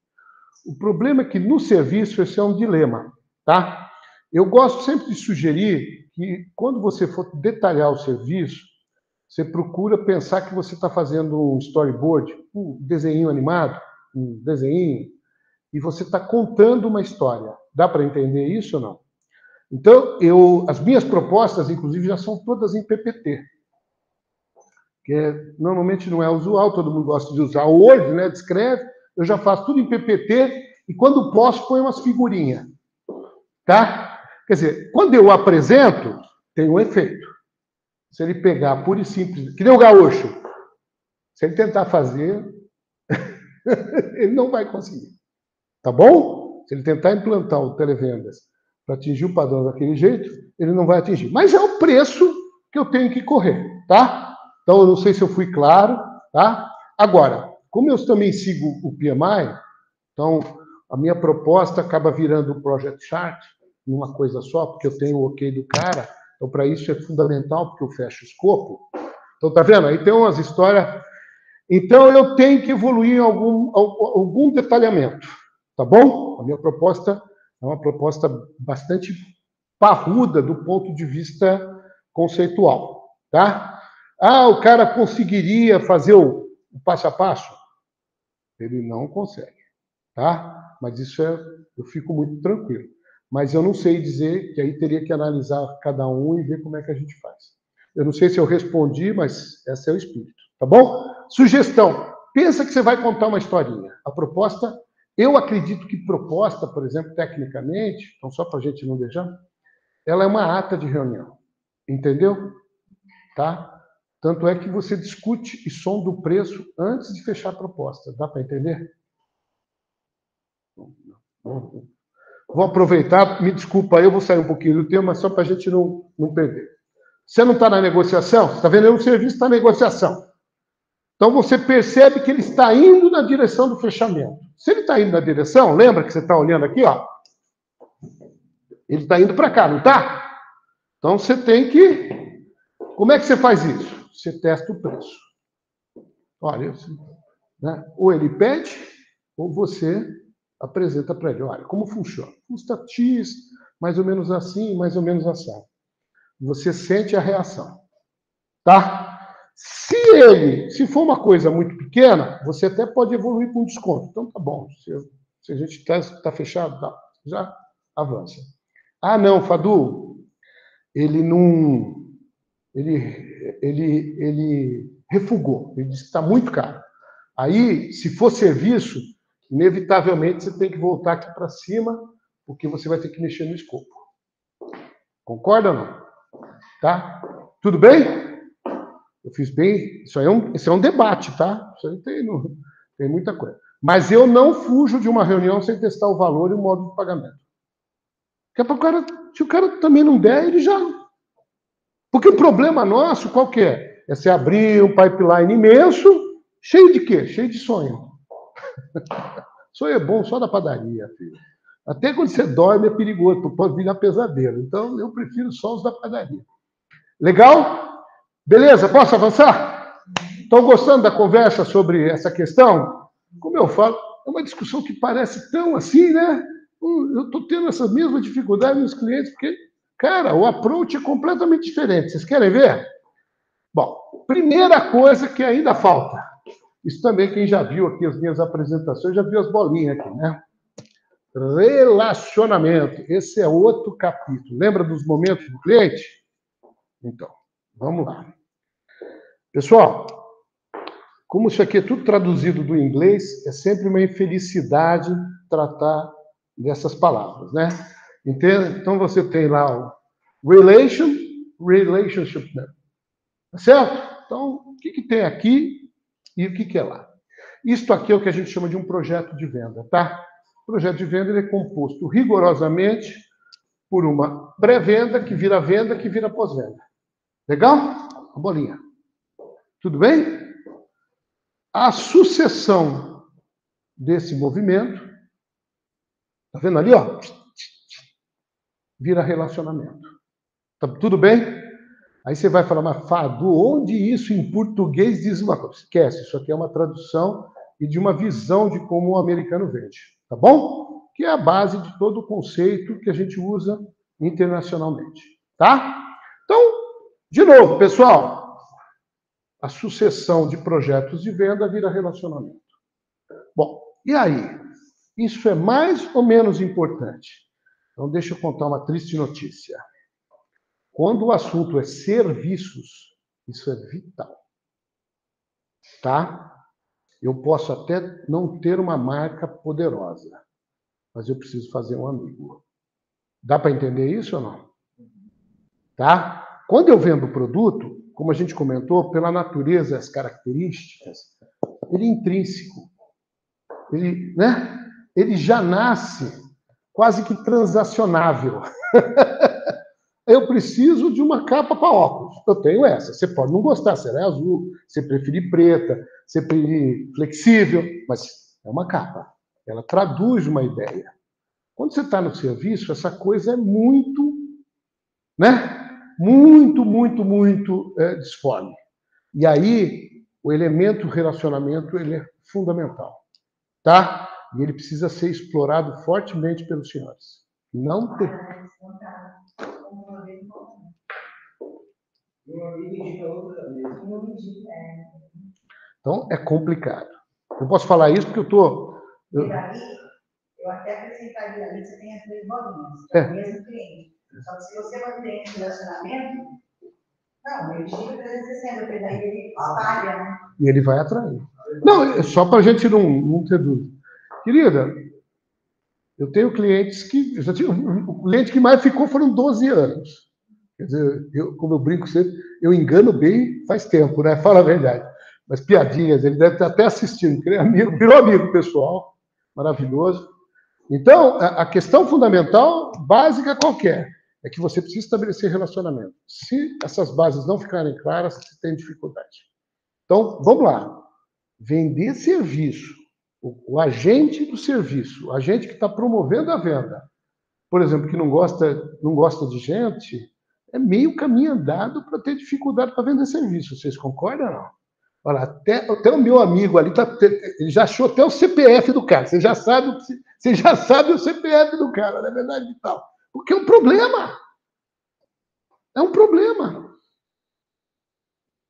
O problema é que no serviço esse é um dilema, tá? Eu gosto sempre de sugerir que quando você for detalhar o serviço, você procura pensar que você está fazendo um storyboard, um desenho animado, um desenho, e você está contando uma história. Dá para entender isso ou não? Então, as minhas propostas, inclusive, já são todas em PPT. Que normalmente não é usual, todo mundo gosta de usar o Word, né? Descreve, eu já faço tudo em PPT, e quando posso, põe umas figurinhas. Tá? Quer dizer, quando eu apresento, tem um efeito. Se ele pegar pura e simples, que nem o gaúcho, se ele tentar fazer, ele não vai conseguir. Tá bom? Se ele tentar implantar o televendas para atingir o padrão daquele jeito, ele não vai atingir. Mas é o preço que eu tenho que correr, tá? Então, eu não sei se eu fui claro, tá? Agora, como eu também sigo o PMI, então, a minha proposta acaba virando o Project Chart, numa coisa só, porque eu tenho o ok do cara. Então, para isso é fundamental, porque eu fecho o escopo. Então, tá vendo? Aí tem umas histórias. Então, eu tenho que evoluir em algum detalhamento. Tá bom? A minha proposta é uma proposta bastante parruda do ponto de vista conceitual. Tá? Ah, o cara conseguiria fazer o passo a passo? Ele não consegue. Tá? Mas isso eu fico muito tranquilo. Mas eu não sei dizer, que aí teria que analisar cada um e ver como é que a gente faz. Eu não sei se eu respondi, mas esse é o espírito. Tá bom? Sugestão. Pensa que você vai contar uma historinha. A proposta, eu acredito que proposta, por exemplo, tecnicamente, então só para a gente não deixar, ela é uma ata de reunião. Entendeu? Tá? Tanto é que você discute e sonda o preço antes de fechar a proposta. Dá para entender? Vou aproveitar, me desculpa, eu vou sair um pouquinho do tema, mas só para a gente não perder. Você não está na negociação? Você está vendo aí, o serviço está na negociação. Então você percebe que ele está indo na direção do fechamento. Se ele está indo na direção, lembra que você está olhando aqui, ó? Ele está indo para cá, não está? Então você tem que... Como é que você faz isso? Você testa o preço. Olha, né? Ou ele pede, ou você apresenta para ele. Olha, como funciona? Custa X, mais ou menos assim, mais ou menos assim. Você sente a reação. Tá? Se for uma coisa muito pequena, você até pode evoluir com desconto. Então, tá bom. Se a gente está fechado, tá, já avança. Ah, não, Fadu, ele não... Ele refugou. Ele disse que está muito caro. Aí, se for serviço, inevitavelmente você tem que voltar aqui para cima, porque você vai ter que mexer no escopo. Concorda ou não? Tá? Tudo bem? Eu fiz bem. Isso é um debate, tá? Isso aí tem muita coisa. Mas eu não fujo de uma reunião sem testar o valor e o modo de pagamento. Porque se o cara também não der, ele já... Porque o problema nosso, qual que é? É você abrir um pipeline imenso, cheio de quê? Cheio de sonho. Sonho é bom só na padaria, filho. Até quando você dorme é perigoso, pode virar pesadelo. Então, eu prefiro só os da padaria. Legal? Beleza, posso avançar? Estão gostando da conversa sobre essa questão? Como eu falo, é uma discussão que parece tão assim, né? Eu estou tendo essa mesma dificuldade nos clientes, porque, cara, o approach é completamente diferente. Vocês querem ver? Bom, primeira coisa que ainda falta. Isso também, quem já viu aqui as minhas apresentações, já viu as bolinhas aqui, né? Relacionamento. Esse é outro capítulo. Lembra dos momentos do cliente? Então, vamos lá. Pessoal, como isso aqui é tudo traduzido do inglês, é sempre uma infelicidade tratar dessas palavras, né? Entende? Então, você tem lá o relationship, né? Tá certo? Então, o que tem aqui e o que é lá? Isto aqui é o que a gente chama de um projeto de venda, tá? O projeto de venda ele é composto rigorosamente por uma pré-venda, que vira venda, que vira pós-venda. Legal? A bolinha. Tudo bem? A sucessão desse movimento, tá vendo ali, ó? Vira relacionamento. Tá tudo bem? Aí você vai falar, mas Fábio, onde isso em português diz uma coisa? Esquece, isso aqui é uma tradução e de uma visão de como o americano vende, tá bom? Que é a base de todo o conceito que a gente usa internacionalmente, tá? Então, de novo, pessoal, a sucessão de projetos de venda vira relacionamento. Bom, e aí? Isso é mais ou menos importante? Então, deixa eu contar uma triste notícia. Quando o assunto é serviços, isso é vital. Tá? Eu posso até não ter uma marca poderosa, mas eu preciso fazer um amigo. Dá para entender isso ou não? Tá? Quando eu vendo o produto, como a gente comentou, pela natureza, as características, ele é intrínseco. Ele, né? Ele já nasce quase que transacionável. Eu preciso de uma capa para óculos. Eu tenho essa. Você pode não gostar, será é azul, você preferir preta, você preferir flexível, mas é uma capa. Ela traduz uma ideia. Quando você está no serviço, essa coisa é muito, né? Muito disforme. E aí, o elemento relacionamento ele é fundamental. Tá? E ele precisa ser explorado fortemente pelos senhores. Não tem. Então, é complicado. Eu posso falar isso porque eu estou... Eu até acrescentaria ali, você tem as três bolinhas, que é o mesmo cliente. Só que se você mantém esse relacionamento, não, ele diga 360, porque daí ele espalha, né? E ele vai atrair. Não, é só para a gente não ter dúvida. Querida, eu tenho clientes que... Eu já tive, o cliente que mais ficou foram 12 anos. Quer dizer, como eu brinco sempre, eu engano bem faz tempo, né? Fala a verdade. Mas piadinhas, ele deve estar até assistindo, porque ele é amigo, virou amigo pessoal, maravilhoso. Então, a questão fundamental, básica qualquer, é que você precisa estabelecer relacionamento. Se essas bases não ficarem claras, você tem dificuldade. Então, vamos lá. Vender serviço. O agente do serviço, o agente que está promovendo a venda, por exemplo, que não gosta de gente, é meio caminho andado para ter dificuldade para vender serviço. Vocês concordam ou não? Olha, até o meu amigo ali, ele já achou até o CPF do cara. Você já sabe o CPF do cara, não é verdade e tal. Porque é um problema. É um problema.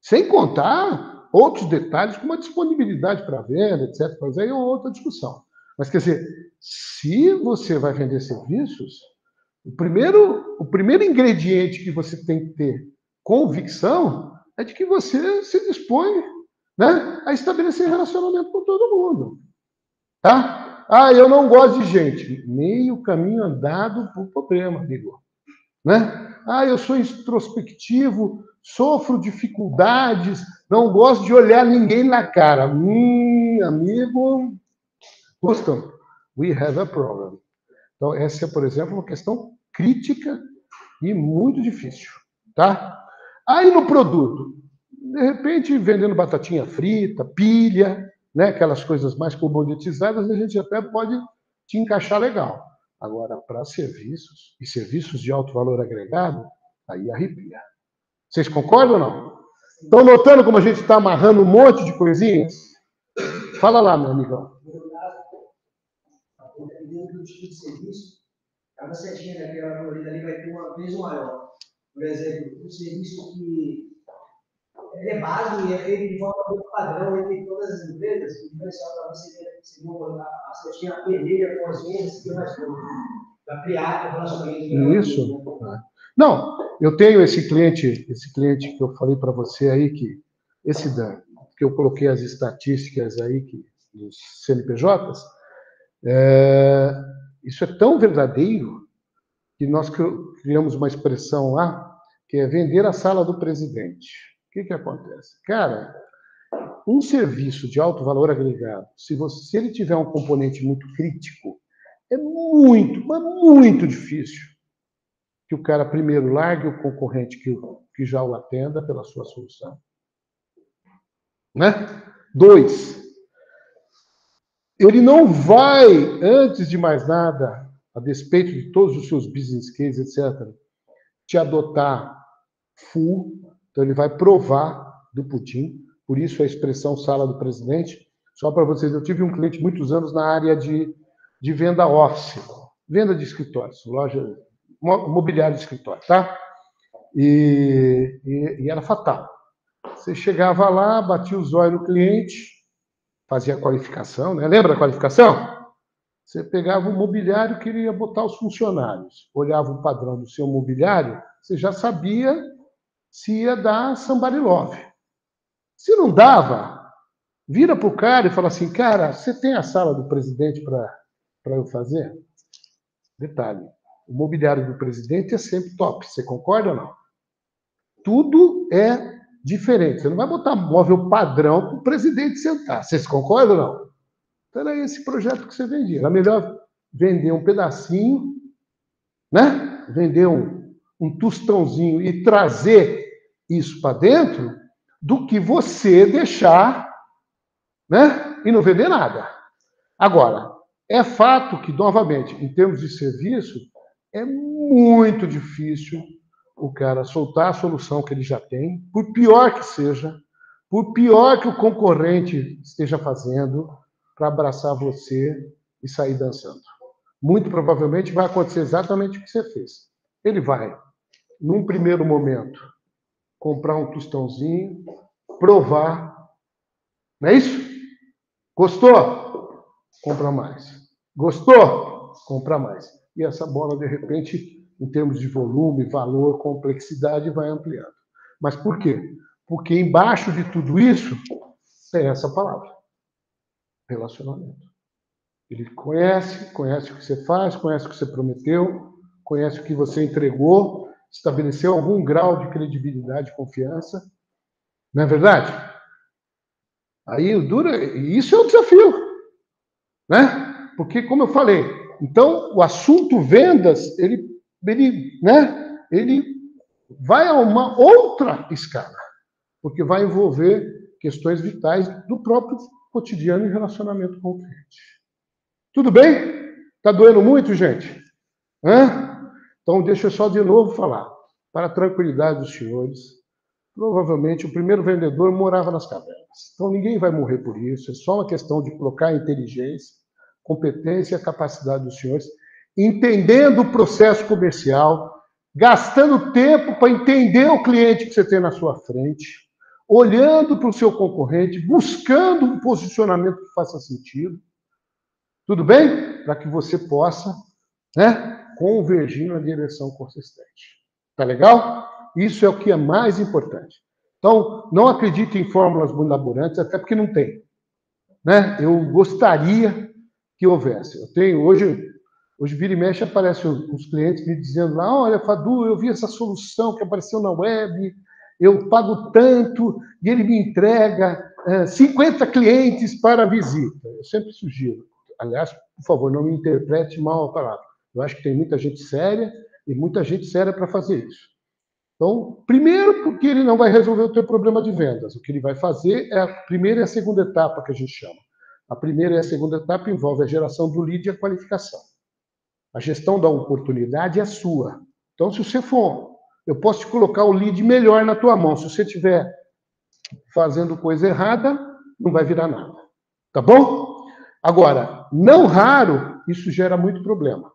Sem contar outros detalhes, como a disponibilidade para venda, etc. Mas aí é uma outra discussão. Mas, quer dizer, se você vai vender serviços, o primeiro ingrediente que você tem que ter convicção é de que você se dispõe, né, a estabelecer relacionamento com todo mundo. Tá? Ah, eu não gosto de gente. Meio caminho andado para o problema, amigo. Né? Ah, eu sou introspectivo, sofro dificuldades, não gosto de olhar ninguém na cara. Amigo, Houston, we have a problem. Então, essa é, por exemplo, uma questão crítica e muito difícil. Tá? Aí no produto, de repente, vendendo batatinha frita, pilha, né, aquelas coisas mais comoditizadas, a gente até pode te encaixar legal. Agora, para serviços, e serviços de alto valor agregado, aí arrepia. Vocês concordam ou não? Estão notando como a gente está amarrando um monte de coisinhas? Fala lá, meu amigão. Dependendo do tipo de serviço, cada setinha daquela colorida ali vai ter uma peso maior. Por exemplo, um serviço que é básico e é feito de forma muito padrão entre todas as empresas, o diferencial para você ver a setinha vermelha com as unhas que mais curto, para criar o relacionamento. Isso. Não, eu tenho esse cliente que eu falei para você aí, que eu coloquei as estatísticas aí dos CNPJs, isso é tão verdadeiro que nós criamos uma expressão lá, que é vender a sala do presidente. O que acontece? Cara, um serviço de alto valor agregado, se ele tiver um componente muito crítico, é muito, mas muito difícil que o cara primeiro largue o concorrente que já o atenda pela sua solução. Né? 2, ele não vai, antes de mais nada, a despeito de todos os seus business cases, etc., te adotar full, então ele vai provar do pudim, por isso a expressão sala do presidente. Só para vocês, eu tive um cliente muitos anos na área de venda office, venda de escritórios, loja, mobiliário de escritório, tá? E era fatal. Você chegava lá, batia os olhos no cliente, fazia a qualificação, né? Lembra da qualificação? Você pegava o mobiliário que ele ia botar os funcionários, olhava o padrão do seu mobiliário, você já sabia se ia dar somebody love. Se não dava, vira para o cara e fala assim, cara, você tem a sala do presidente para eu fazer? Detalhe, o mobiliário do presidente é sempre top, você concorda ou não? Tudo é diferente. Você não vai botar móvel padrão para o presidente sentar. Vocês concordam ou não? Então era esse projeto que você vendia. Era melhor vender um pedacinho, né? Vender um tostãozinho e trazer isso para dentro, do que você deixar, né? E não vender nada. Agora, é fato que, novamente, em termos de serviço, é muito difícil o cara soltar a solução que ele já tem, por pior que seja, por pior que o concorrente esteja fazendo, para abraçar você e sair dançando. Muito provavelmente vai acontecer exatamente o que você fez. Ele vai, num primeiro momento, comprar um tostãozinho, provar, não é isso? Gostou? Compra mais. Gostou? Compra mais. E essa bola, de repente, em termos de volume, valor, complexidade, vai ampliando. Mas por quê? Porque embaixo de tudo isso é essa palavra. Relacionamento. Ele conhece o que você faz, conhece o que você prometeu, conhece o que você entregou, estabeleceu algum grau de credibilidade e confiança. Não é verdade? Aí isso é um desafio. Né? Porque, como eu falei, então o assunto vendas, ele vai a uma outra escala, porque vai envolver questões vitais do próprio cotidiano e relacionamento com o cliente. Tudo bem? Está doendo muito, gente? Então, deixa eu só de novo falar. Para a tranquilidade dos senhores, provavelmente o primeiro vendedor morava nas cavernas. Então, ninguém vai morrer por isso. É só uma questão de colocar a inteligência, competência e a capacidade dos senhores, entendendo o processo comercial, gastando tempo para entender o cliente que você tem na sua frente, olhando para o seu concorrente, buscando um posicionamento que faça sentido. Tudo bem? Para que você possa, né, convergir na direção consistente. Tá legal? Isso é o que é mais importante. Então, não acredite em fórmulas mirabolantes, até porque não tem. Né? Eu gostaria que houvesse. Eu tenho hoje vira e mexe, aparecem os clientes me dizendo lá, olha, Fadu, eu vi essa solução que apareceu na web, eu pago tanto e ele me entrega 50 clientes para a visita. Eu sempre sugiro. Aliás, por favor, não me interprete mal a palavra. Eu acho que tem muita gente séria e muita gente séria para fazer isso. Então, primeiro, porque ele não vai resolver o teu problema de vendas. O que ele vai fazer é a primeira e a segunda etapa, que a gente chama. A primeira e a segunda etapa envolve a geração do lead e a qualificação. A gestão da oportunidade é sua. Então, se você for, eu posso te colocar o lead melhor na tua mão. Se você estiver fazendo coisa errada, não vai virar nada. Tá bom? Agora, não raro, isso gera muito problema.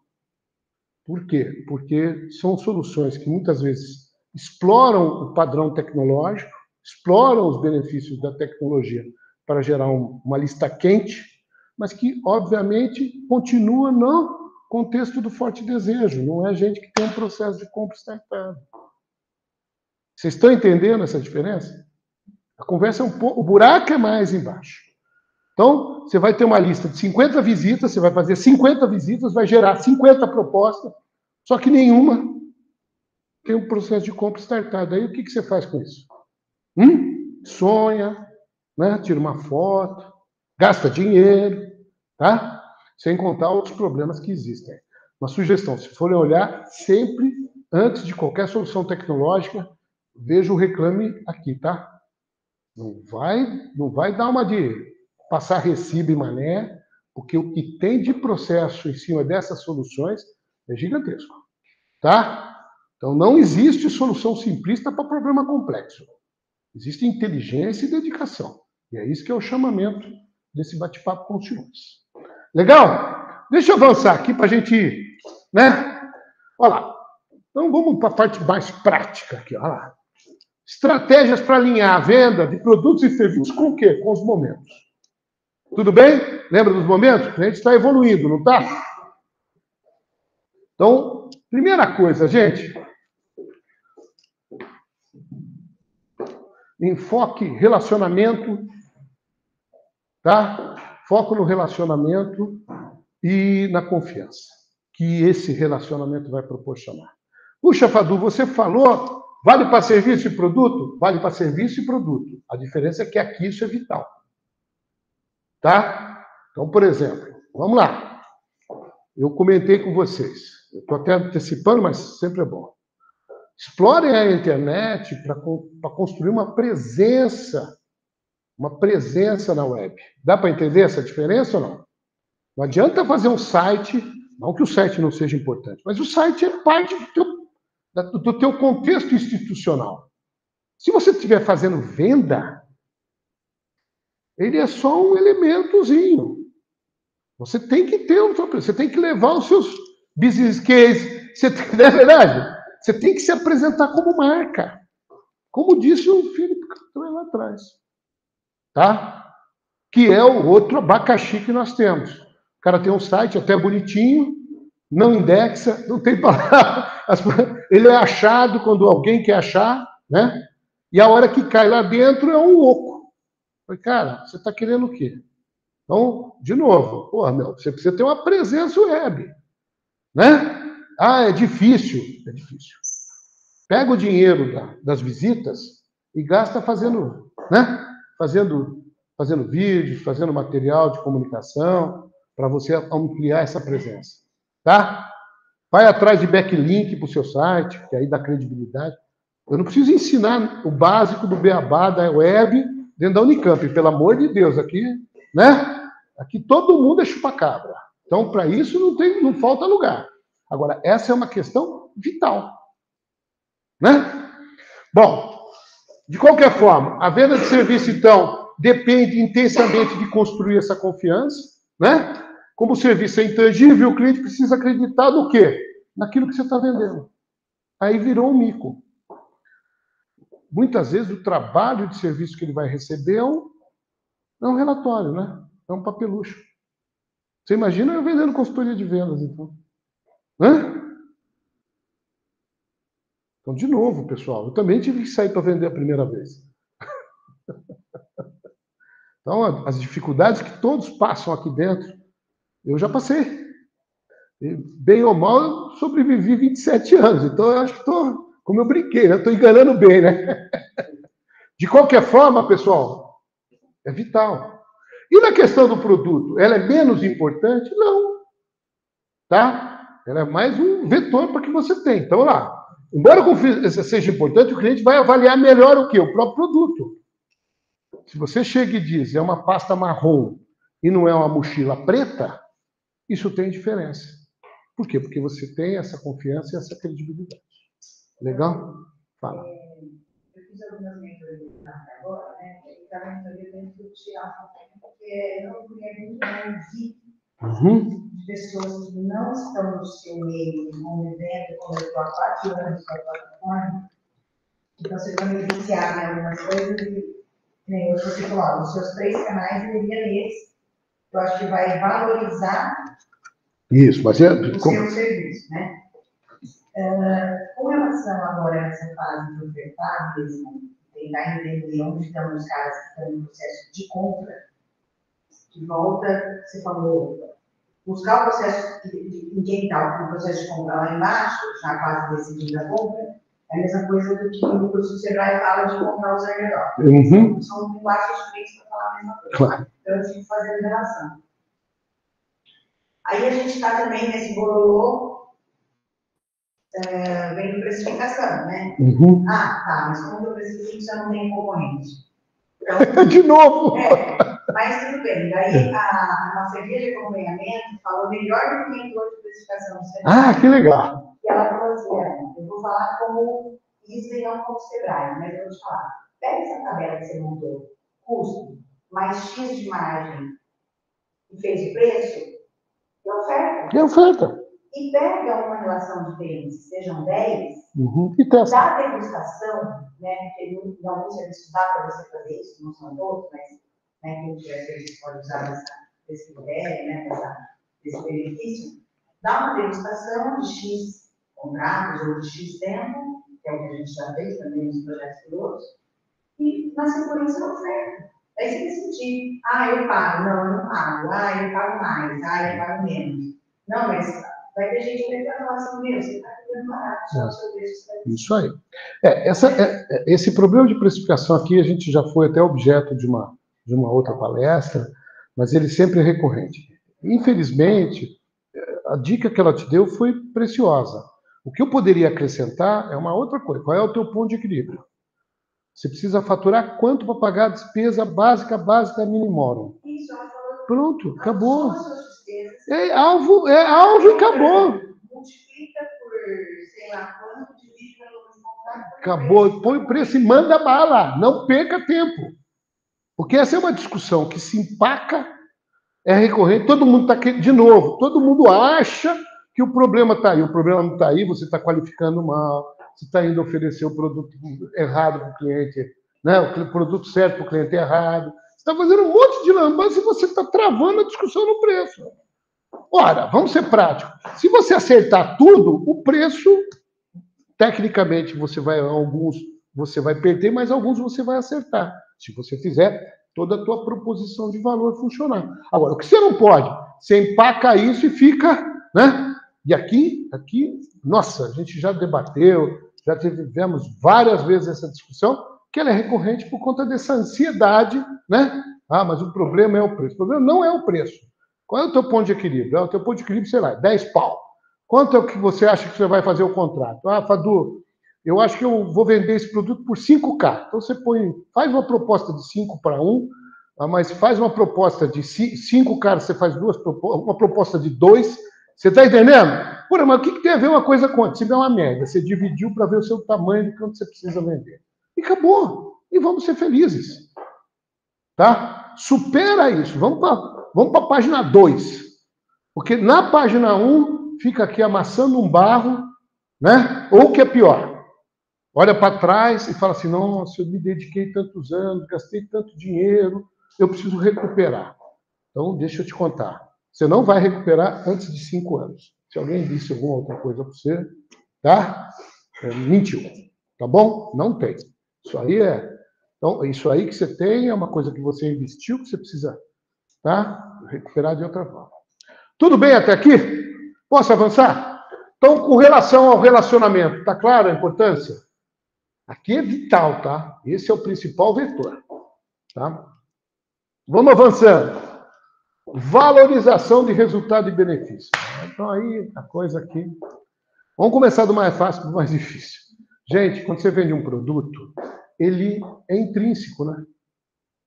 Por quê? Porque são soluções que muitas vezes exploram o padrão tecnológico, exploram os benefícios da tecnologia para gerar uma lista quente, mas que, obviamente, continua no contexto do forte desejo. Não é gente que tem um processo de compra startado. Vocês estão entendendo essa diferença? A conversa é um pouco... O buraco é mais embaixo. Então, você vai ter uma lista de 50 visitas, você vai fazer 50 visitas, vai gerar 50 propostas, só que nenhuma tem um processo de compra startado. Aí o que você faz com isso? Sonha, né? Tira uma foto, gasta dinheiro, tá? Sem contar outros problemas que existem. Uma sugestão, se forem olhar, sempre, antes de qualquer solução tecnológica, veja o reclame aqui, tá? Não vai dar uma de passar recibo e mané, porque o que tem de processo em cima dessas soluções é gigantesco, tá? Então, não existe solução simplista para problema complexo. Existe inteligência e dedicação. E é isso que é o chamamento desse bate-papo com os senhores. Legal? Deixa eu avançar aqui para a gente ir, né? Olha lá. Então, vamos para a parte mais prática aqui. Olha lá. Estratégias para alinhar a venda de produtos e serviços com o quê? Com os momentos. Tudo bem? Lembra dos momentos? A gente está evoluindo, não está? Então, primeira coisa, gente. Enfoque relacionamento, tá? Foco no relacionamento e na confiança que esse relacionamento vai proporcionar. Puxa, Fadu, você falou, vale para serviço e produto? Vale para serviço e produto. A diferença é que aqui isso é vital. Tá? Então, por exemplo, vamos lá. Eu comentei com vocês. Eu estou até antecipando, mas sempre é bom. Explorem a internet para construir uma presença na web. Dá para entender essa diferença ou não? Não adianta fazer um site, não que o site não seja importante, mas o site é parte do teu contexto institucional. Se você estiver fazendo venda, ele é só um elementozinho. Você tem que ter, você tem que levar os seus business case, não é verdade? Você tem que se apresentar como marca. Como disse o Felipe Cantore lá atrás. Tá? Que é o outro abacaxi que nós temos. O cara tem um site até bonitinho, não indexa, não tem palavra. Ele é achado quando alguém quer achar, né? E a hora que cai lá dentro é um oco. Falei, cara, você está querendo o quê? Então, de novo, você precisa ter uma presença web. Né? Ah, é difícil. É difícil. Pega o dinheiro das visitas e gasta fazendo, né? Fazendo vídeos, fazendo material de comunicação, para você ampliar essa presença. Tá? Vai atrás de backlink para o seu site, que aí dá credibilidade. Eu não preciso ensinar o básico do beabá da web dentro da Unicamp, pelo amor de Deus, aqui, né? Aqui todo mundo é chupacabra. Então, para isso, não falta lugar. Agora, essa é uma questão vital. Né? Bom, de qualquer forma, a venda de serviço, então, depende intensamente de construir essa confiança. Né? Como o serviço é intangível, o cliente precisa acreditar no quê? Naquilo que você está vendendo. Aí virou um mico. Muitas vezes, o trabalho de serviço que ele vai receber é um relatório, né? É um papelucho. Você imagina eu vendendo consultoria de vendas, então. Hã? Então, de novo, pessoal, eu também tive que sair para vender a primeira vez. Então, as dificuldades que todos passam aqui dentro, eu já passei. E, bem ou mal, eu sobrevivi 27 anos. Então, eu acho que estou, como eu brinquei, né? Estou enganando bem, né? De qualquer forma, pessoal, é vital. E na questão do produto, ela é menos importante? Não. Tá? Ela é mais um vetor para que você tenha. Então, lá, embora a confiança seja importante, o cliente vai avaliar melhor o quê? O próprio produto. Se você chega e diz, é uma pasta marrom e não é uma mochila preta, isso tem diferença. Por quê? Porque você tem essa confiança e essa credibilidade. Legal? Fala. Eu fiz algumas mentorias agora, né? E cada mentoria tem que tirar um pouco, porque eu não queria ouvir de pessoas que não estão no seu meio, convivendo com a sua 4 anos com a plataforma. Então, você vai me iniciar em algumas coisas e, nem você falou, os seus 3 canais deveria ler. Eu acho que vai valorizar isso, mas é o seu serviço, né? Com relação agora a essa fase de ofertar mesmo, tentar entender onde estão os caras que estão no processo de compra, de volta, você falou, buscar o processo em quem está no processo de compra lá embaixo, já quase decidindo a compra, é a mesma coisa do que o curso do Sebrae fala de comprar o servidor. São linguagens diferentes para falar a mesma coisa. Claro. Então, eu tive que fazer a relação. Aí a gente está também nesse bololô, vendo precificação, né? Ah, tá, mas como eu precifico, você não tem concorrente. Então, de novo! Mas tudo bem, daí a nossa guia de acompanhamento falou melhor do que em toda a precificação. Ah, que legal! E ela falou assim, eu vou falar como isso e não como Sebrae, mas eu vou te falar. Pega essa tabela que você montou, custo, mais X de margem, e fez o preço, é oferta. É oferta. E pega uma relação de bens, sejam 10, e testa. dá degustação, né? Porque em alguns serviços dá para você fazer isso, não são todos, mas né, quem tiver serviço pode usar desse critério, né, desse benefício. Dá uma degustação de X contratos ou de X tempo, que é o que a gente já fez também nos projetos pilotos, e na sequência da oferta. Aí você decidir, eu pago, não, eu não pago, eu pago mais, eu pago menos. Não, mas vai ter gente que vai falar assim, você está pagando barato, só o seu preço. Isso aí. Esse problema de precificação aqui, a gente já foi até objeto de uma outra palestra, mas ele sempre é recorrente. Infelizmente, a dica que ela te deu foi preciosa. O que eu poderia acrescentar é uma outra coisa. Qual é o teu ponto de equilíbrio? Você precisa faturar quanto para pagar a despesa básica minimorum. Pronto, acabou. É alvo e acabou. Multiplica por sei lá quanto, divide pelo resultado. Acabou. Põe o preço e manda bala. Não perca tempo. Porque essa é uma discussão que se empaca, é recorrente. Todo mundo está de novo. Todo mundo acha que o problema está aí. O problema não está aí. Você está qualificando mal. Você está indo oferecer o produto errado para o cliente, né? O produto certo para o cliente errado. Você está fazendo um monte de lambança e você está travando a discussão no preço. Ora, vamos ser práticos. Se você acertar tudo, o preço, tecnicamente, alguns você vai perder, mas alguns você vai acertar. Se você fizer toda a tua proposição de valor funcionar. Agora, o que você não pode? Você empaca isso e fica, né? E aqui, nossa, a gente já debateu, já tivemos várias vezes essa discussão, que ela é recorrente por conta dessa ansiedade, né? Mas o problema é o preço. O problema não é o preço. Qual é o teu ponto de equilíbrio? O teu ponto de equilíbrio, sei lá, 10 pau. Quanto é o que você acha que você vai fazer o contrato? Fadu, eu acho que eu vou vender esse produto por 5K. Então você faz uma proposta de 5 para 1, mas faz uma proposta de 5K, você faz uma proposta de 2. Você está entendendo? Porra, mas o que tem a ver uma coisa com outra? Se der uma merda, você dividiu para ver o seu tamanho de quanto você precisa vender. E acabou. E vamos ser felizes. Tá? Supera isso. Vamos para a página 2. Porque na página 1 fica aqui amassando um barro, né? Ou o que é pior, olha para trás e fala assim, nossa, eu me dediquei tantos anos, gastei tanto dinheiro, eu preciso recuperar. Então, deixa eu te contar. Você não vai recuperar antes de 5 anos. Se alguém disse alguma outra coisa para você, tá? Mentiu. Tá bom? Não tem. Então, isso aí que você tem é uma coisa que você investiu, que você precisa, tá? Recuperar de outra forma. Tudo bem até aqui? Posso avançar? Então, com relação ao relacionamento, tá claro a importância? Aqui é vital, tá? Esse é o principal vetor, tá? Vamos avançando. Valorização de resultado e benefício. Então, aí, a coisa aqui... Vamos começar do mais fácil para o mais difícil. Gente, quando você vende um produto, ele é intrínseco, né?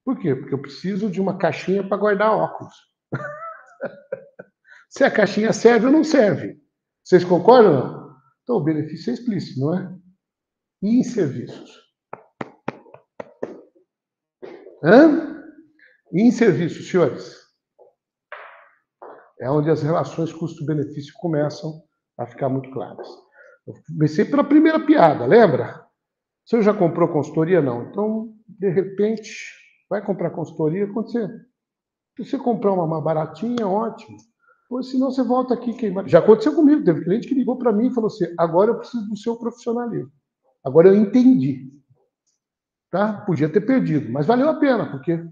Por quê? Porque eu preciso de uma caixinha para guardar óculos. Se a caixinha serve ou não serve. Vocês concordam ou não? Então, o benefício é explícito, não é? E em serviços? Hã? E em serviços, senhores? É onde as relações custo-benefício começam a ficar muito claras. Eu comecei pela primeira piada, lembra? Você já comprou consultoria? Não. Então, de repente, vai comprar consultoria quando você comprar uma mais baratinha, ótimo. Ou senão você volta aqui queimar. Já aconteceu comigo, teve cliente que ligou para mim e falou assim, agora eu preciso do seu profissionalismo. Agora eu entendi. Tá? Podia ter perdido, mas valeu a pena, porque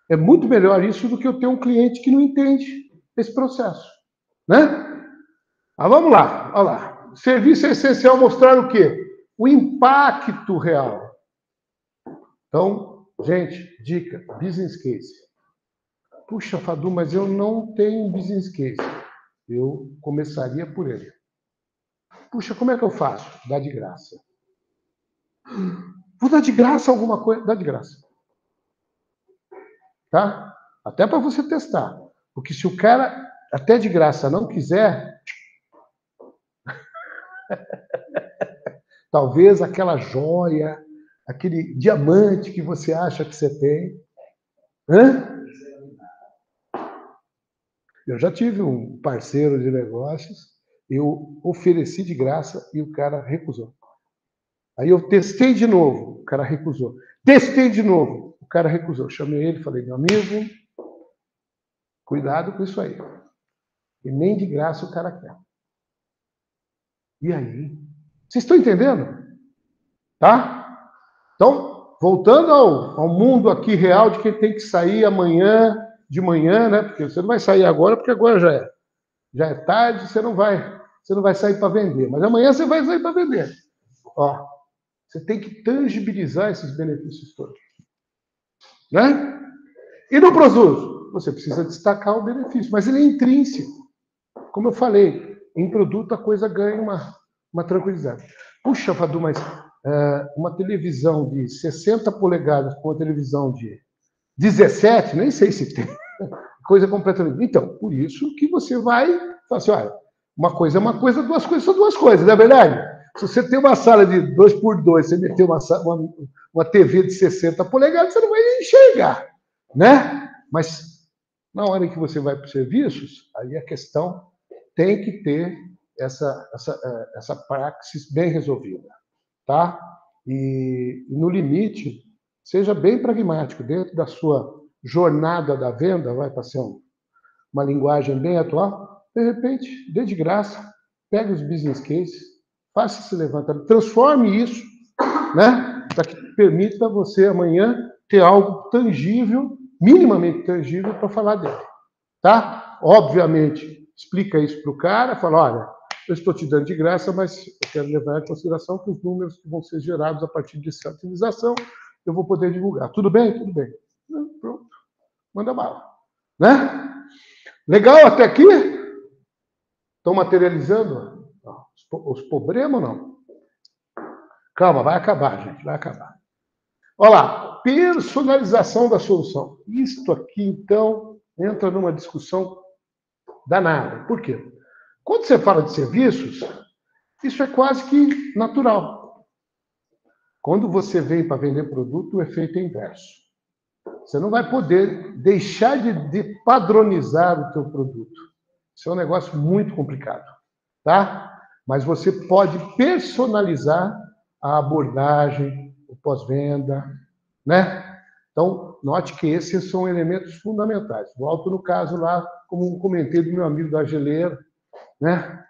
é muito melhor isso do que eu ter um cliente que não entende esse processo. Né? Ah, vamos lá, olha lá. Serviço é essencial mostrar o quê? O impacto real. Então, gente, dica, business case. Puxa, Fadu, mas eu não tenho business case. Eu começaria por ele. Puxa, como é que eu faço? Dá de graça. Vou dar de graça alguma coisa? Dá de graça. Tá? Até para você testar. Porque se o cara, até de graça, não quiser, talvez aquela joia, aquele diamante que você acha que você tem. Hã? Eu já tive um parceiro de negócios, eu ofereci de graça e o cara recusou. Aí eu testei de novo, o cara recusou. Testei de novo, o cara recusou. Chamei ele e falei, meu amigo, cuidado com isso aí. E nem de graça o cara quer. E aí? Vocês estão entendendo? Tá? Então, voltando ao mundo aqui real de quem tem que sair amanhã, de manhã, né? Porque você não vai sair agora, porque agora já é tarde, você não vai sair para vender. Mas amanhã você vai sair para vender. Ó, você tem que tangibilizar esses benefícios todos. Né? E no produto? Você precisa destacar o benefício, mas ele é intrínseco. Como eu falei, em produto a coisa ganha uma tranquilidade. Puxa, Fadu, mas uma televisão de 60 polegadas com uma televisão de 17, nem sei se tem, coisa completamente... Então, por isso que você vai falar assim, olha, uma coisa é uma coisa, duas coisas são duas coisas, não é verdade? Se você tem uma sala de 2x2, você meter uma TV de 60 polegadas, você não vai enxergar, né? Mas na hora que você vai para os serviços, aí a questão tem que ter essa praxis bem resolvida, tá? E no limite, seja bem pragmático, dentro da sua jornada da venda, vai para ser uma linguagem bem atual, de repente, dê de graça, pegue os business cases, faça esse levantamento, transforme isso, né? Para que permita você amanhã ter algo tangível, minimamente tangível, para falar dele, tá? Obviamente, explica isso para o cara, fala, olha, eu estou te dando de graça, mas eu quero levar em consideração que os números que vão ser gerados a partir dessa utilização, eu vou poder divulgar. Tudo bem? Tudo bem. Pronto. Manda bala. Né? Legal até aqui? Estão materializando os problemas ou não? Calma, vai acabar, gente, vai acabar. Olha lá, personalização da solução. Isto aqui, então, entra numa discussão danada. Por quê? Quando você fala de serviços, isso é quase que natural. Quando você vem para vender produto, o efeito é inverso. Você não vai poder deixar de padronizar o teu produto. Isso é um negócio muito complicado, tá? Mas você pode personalizar a abordagem, o pós-venda, né? Então, note que esses são elementos fundamentais. Volto no caso lá, como comentei do meu amigo da geleira, né?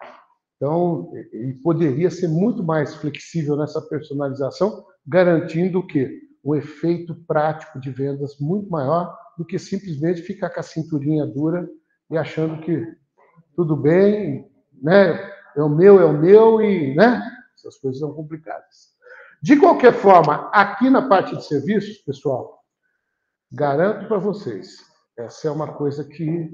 Então, ele poderia ser muito mais flexível nessa personalização, garantindo o quê? Um efeito prático de vendas muito maior do que simplesmente ficar com a cinturinha dura e achando que tudo bem, né? É o meu e, né? Essas coisas são complicadas. De qualquer forma, aqui na parte de serviços, pessoal, garanto para vocês, essa é uma coisa que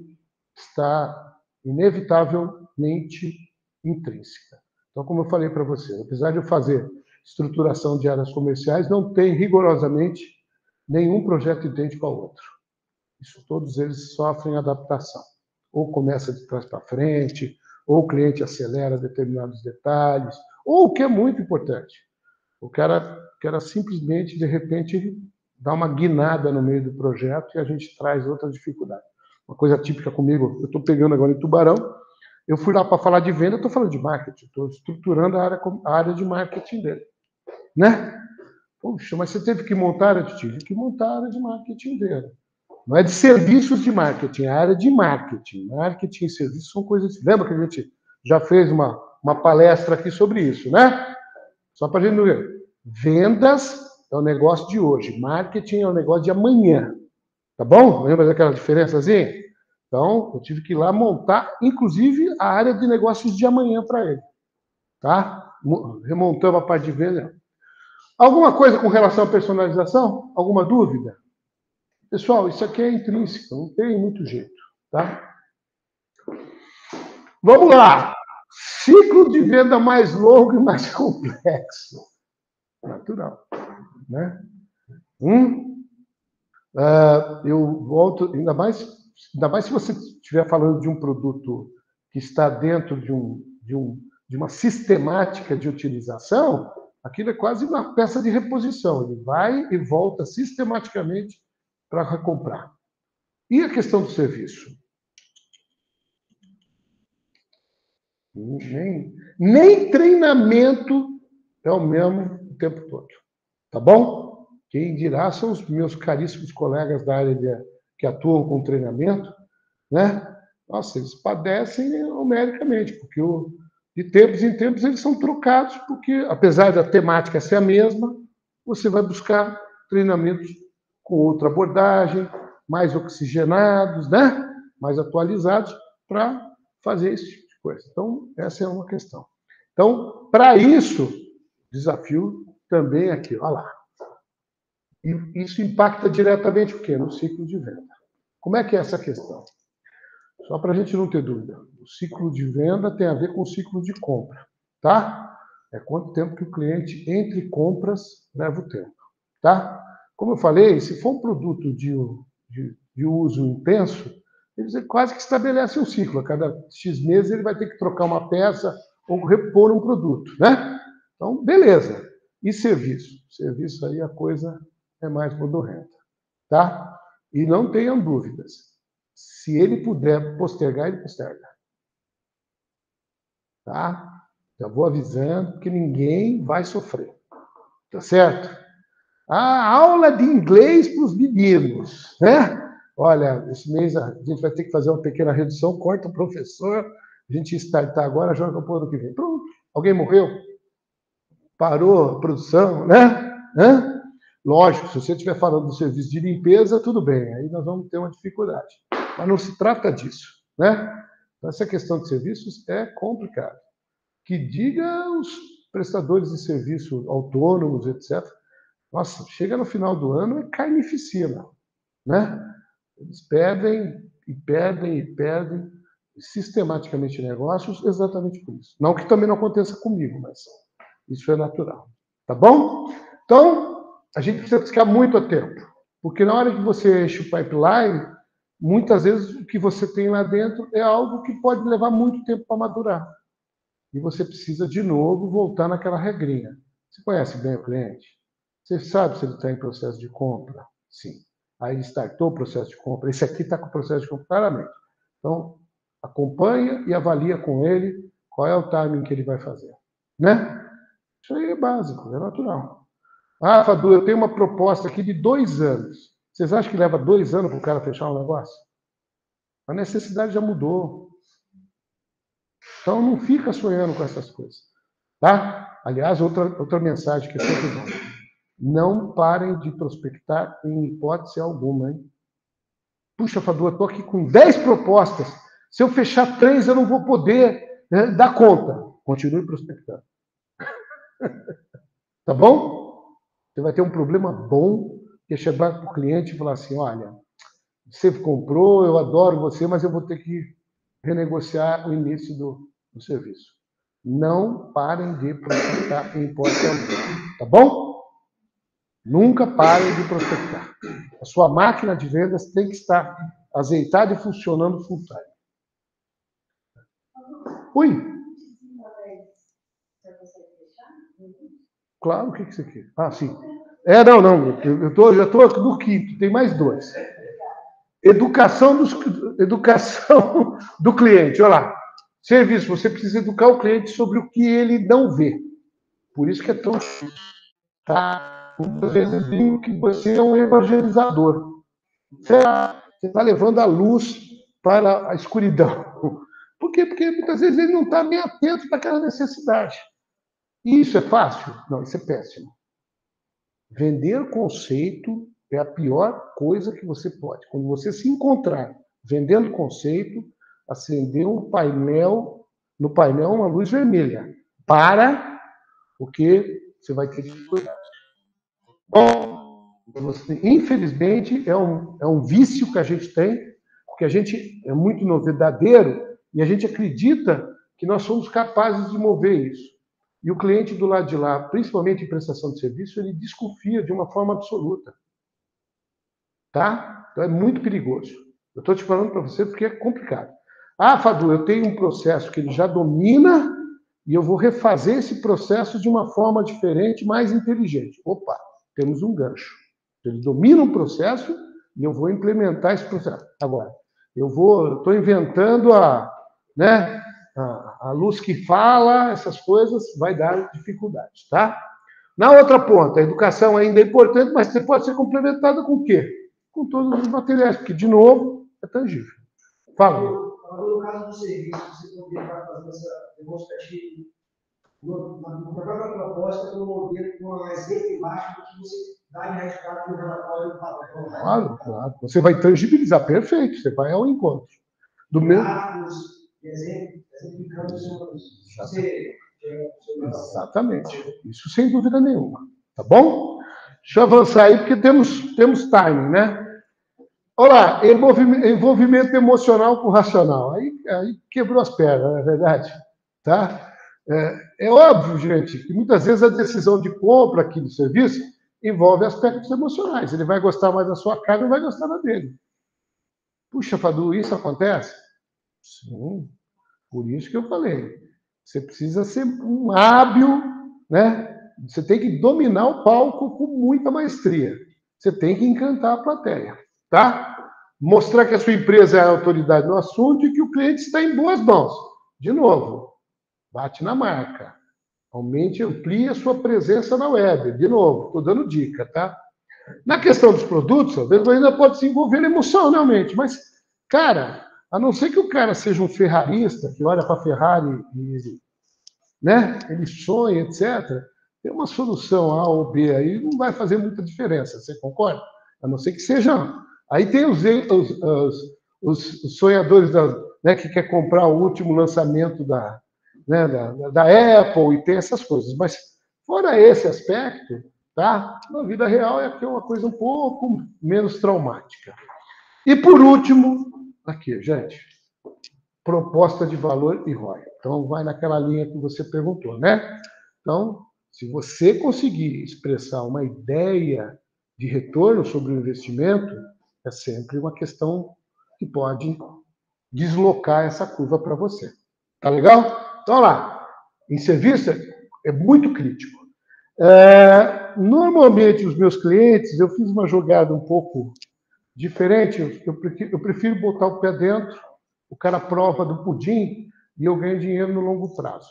está inevitavelmente intrínseca. Então, como eu falei para você, apesar de eu fazer estruturação de áreas comerciais, não tem rigorosamente nenhum projeto idêntico ao outro. Isso, todos eles sofrem adaptação. Ou começa de trás para frente, ou o cliente acelera determinados detalhes, ou o que é muito importante, o cara simplesmente, de repente, ele dá uma guinada no meio do projeto e a gente traz outra dificuldade. Uma coisa típica comigo, eu estou pegando agora em Tubarão, eu fui lá para falar de venda, estou falando de marketing, estou estruturando a área de marketing dele. Né? Poxa, mas você teve que montar a área? Tive que montar a área de marketing dele. Não é de serviços de marketing, é a área de marketing. Marketing e serviços são coisas... Lembra que a gente já fez uma palestra aqui sobre isso, né? Só para a gente não ver. Vendas é o negócio de hoje. Marketing é o negócio de amanhã. Tá bom? Lembra daquela diferençazinha? Então, eu tive que ir lá montar, inclusive, a área de negócios de amanhã para ele. Tá? Remontamos a parte de venda. Alguma coisa com relação à personalização? Alguma dúvida? Pessoal, isso aqui é intrínseco, não tem muito jeito, tá? Vamos lá. Ciclo de venda mais longo e mais complexo. Natural, né? Eu volto, ainda mais se você estiver falando de um produto que está dentro de uma sistemática de utilização, aquilo é quase uma peça de reposição. Ele vai e volta sistematicamente para recomprar. E a questão do serviço? Nem treinamento é o mesmo o tempo todo. Tá bom? Quem dirá são os meus caríssimos colegas da área que atuam com treinamento, né? Nossa, eles padecem numericamente, porque de tempos em tempos eles são trocados, porque apesar da temática ser a mesma, você vai buscar treinamentos com outra abordagem, mais oxigenados, né? Mais atualizados, para fazer esse tipo de coisa. Então, essa é uma questão. Então, para isso, desafio também aqui, olha lá. E isso impacta diretamente o quê? No ciclo de venda. Como é que é essa questão? Só para a gente não ter dúvida. O ciclo de venda tem a ver com o ciclo de compra, tá? É quanto tempo que o cliente, entre compras, leva o tempo, tá? Como eu falei, se for um produto de uso intenso, ele quase que estabelece um ciclo. A cada X meses ele vai ter que trocar uma peça ou repor um produto, né? Então, beleza. E serviço? Serviço aí a coisa é mais modorrenta, tá? E não tenham dúvidas. Se ele puder postergar, ele posterga. Tá? Já vou avisando que ninguém vai sofrer. Tá certo? A aula de inglês para os meninos, né? Olha, esse mês a gente vai ter que fazer uma pequena redução, corta o professor, a gente startar agora, joga para o ano que vem. Pronto. Alguém morreu? Parou a produção, né? Hã? Lógico, se você estiver falando do serviço de limpeza, tudo bem, aí nós vamos ter uma dificuldade. Mas não se trata disso, né? Então, essa questão de serviços é complicada. Que diga os prestadores de serviço autônomos, etc. Nossa, chega no final do ano é carnificina, né? Eles perdem e perdem e perdem sistematicamente negócios exatamente por isso. Não que também não aconteça comigo, mas isso é natural. Tá bom? Então, a gente precisa ficar muito atento, porque na hora que você enche o pipeline, muitas vezes o que você tem lá dentro é algo que pode levar muito tempo para madurar. E você precisa, de novo, voltar naquela regrinha. Você conhece bem o cliente? Você sabe se ele está em processo de compra? Sim. Aí ele startou o processo de compra. Esse aqui está com o processo de compra claramente. Então, acompanha e avalia com ele qual é o timing que ele vai fazer. Né? Isso aí é básico, é natural. Ah, Fadu, eu tenho uma proposta aqui de 2 anos. Vocês acham que leva 2 anos para o cara fechar um negócio? A necessidade já mudou. Então, não fica sonhando com essas coisas. Tá? Aliás, outra mensagem que eu sempre dou. Não parem de prospectar em hipótese alguma. Hein? Puxa, Fadu, eu estou aqui com 10 propostas. Se eu fechar 3, eu não vou poder, né, dar conta. Continue prospectando. Tá bom? Você vai ter um problema bom, que é chegar para o cliente e falar assim, olha, você comprou, eu adoro você, mas eu vou ter que renegociar o início do serviço. Não parem de prospectar quem importa é o lucro, tá bom? Nunca parem de prospectar. A sua máquina de vendas tem que estar azeitada e funcionando full time. Oi? Claro, o que você quer? Ah, sim. Não. Eu já estou no quinto, tem mais 2. Educação do cliente. Olha lá. Serviço, você precisa educar o cliente sobre o que ele não vê. Por isso que é tão... Tá? Muitas vezes eu digo que você é um evangelizador. Você está levando a luz para a escuridão. Por quê? Porque muitas vezes ele não está nem atento para aquela necessidade. E isso é fácil? Não, isso é péssimo. Vender conceito é a pior coisa que você pode. Quando você se encontrar vendendo conceito, acender no painel uma luz vermelha. Para, porque você vai ter dificuldade. Bom, infelizmente, é um vício que a gente tem, porque a gente é muito novedadeiro e a gente acredita que nós somos capazes de mover isso. E o cliente do lado de lá, principalmente em prestação de serviço, ele desconfia de uma forma absoluta. Tá? Então é muito perigoso. Eu estou te falando para você porque é complicado. Ah, Fadu, eu tenho um processo que ele já domina e eu vou refazer esse processo de uma forma diferente, mais inteligente. Opa, temos um gancho. Ele domina um processo e eu vou implementar esse processo. Agora, eu estou inventando a luz que fala, essas coisas, vai dar dificuldades, tá? Na outra ponta, a educação ainda é importante, mas você pode ser complementada com o quê? Com todos os materiais, porque, de novo, é tangível. Fala. No caso do serviço, você poderia fazer essa demonstrativa na própria proposta, com um modelo, com um exemplo embaixo do que você dá de resultado no relatório do padrão. Claro. Você vai tangibilizar, perfeito, você vai ao encontro. Do mesmo... Exatamente. Isso sem dúvida nenhuma. Tá bom? Deixa eu avançar aí, porque temos timing, né? Olá, envolvimento emocional com racional. Aí quebrou as pernas, não é verdade? Tá? É óbvio, gente, que muitas vezes a decisão de compra aqui do serviço envolve aspectos emocionais. Ele vai gostar mais da sua carne ou vai gostar da dele. Puxa, Fadu, isso acontece? Sim, por isso que eu falei. Você precisa ser um hábil, né? Você tem que dominar o palco com muita maestria. Você tem que encantar a plateia, tá? Mostrar que a sua empresa é a autoridade no assunto e que o cliente está em boas mãos. De novo, bate na marca. Aumente, amplie a sua presença na web. De novo, estou dando dica, tá? Na questão dos produtos, às vezes ainda pode se envolver emocionalmente, mas, cara, a não ser que o cara seja um ferrarista, que olha para a Ferrari e ele sonha, etc., tem uma solução A ou B aí, não vai fazer muita diferença, você concorda? A não ser que seja... Aí tem os sonhadores que quer comprar o último lançamento da Apple e tem essas coisas, mas fora esse aspecto, tá? Na vida real é uma coisa um pouco menos traumática. E por último, aqui, gente, proposta de valor e ROI. Então, vai naquela linha que você perguntou, né? Então, se você conseguir expressar uma ideia de retorno sobre o investimento, é sempre uma questão que pode deslocar essa curva para você. Tá legal? Então, lá, em serviço é muito crítico. Normalmente, os meus clientes, eu fiz uma jogada um pouco diferente, eu prefiro botar o pé dentro, o cara prova do pudim e eu ganho dinheiro no longo prazo.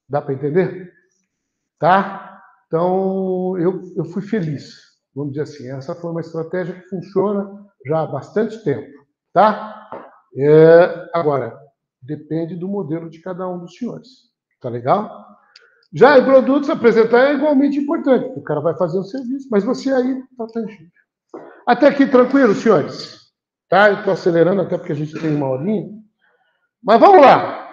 Dá para entender? Tá? Então, eu fui feliz, vamos dizer assim. Essa foi uma estratégia que funciona já há bastante tempo. Tá? Agora, depende do modelo de cada um dos senhores. Tá legal? Já em produtos, apresentar é igualmente importante, porque o cara vai fazer um serviço, mas você aí está tangível. Até aqui, tranquilo, senhores? Tá? Eu estou acelerando até porque a gente tem uma horinha. Mas vamos lá.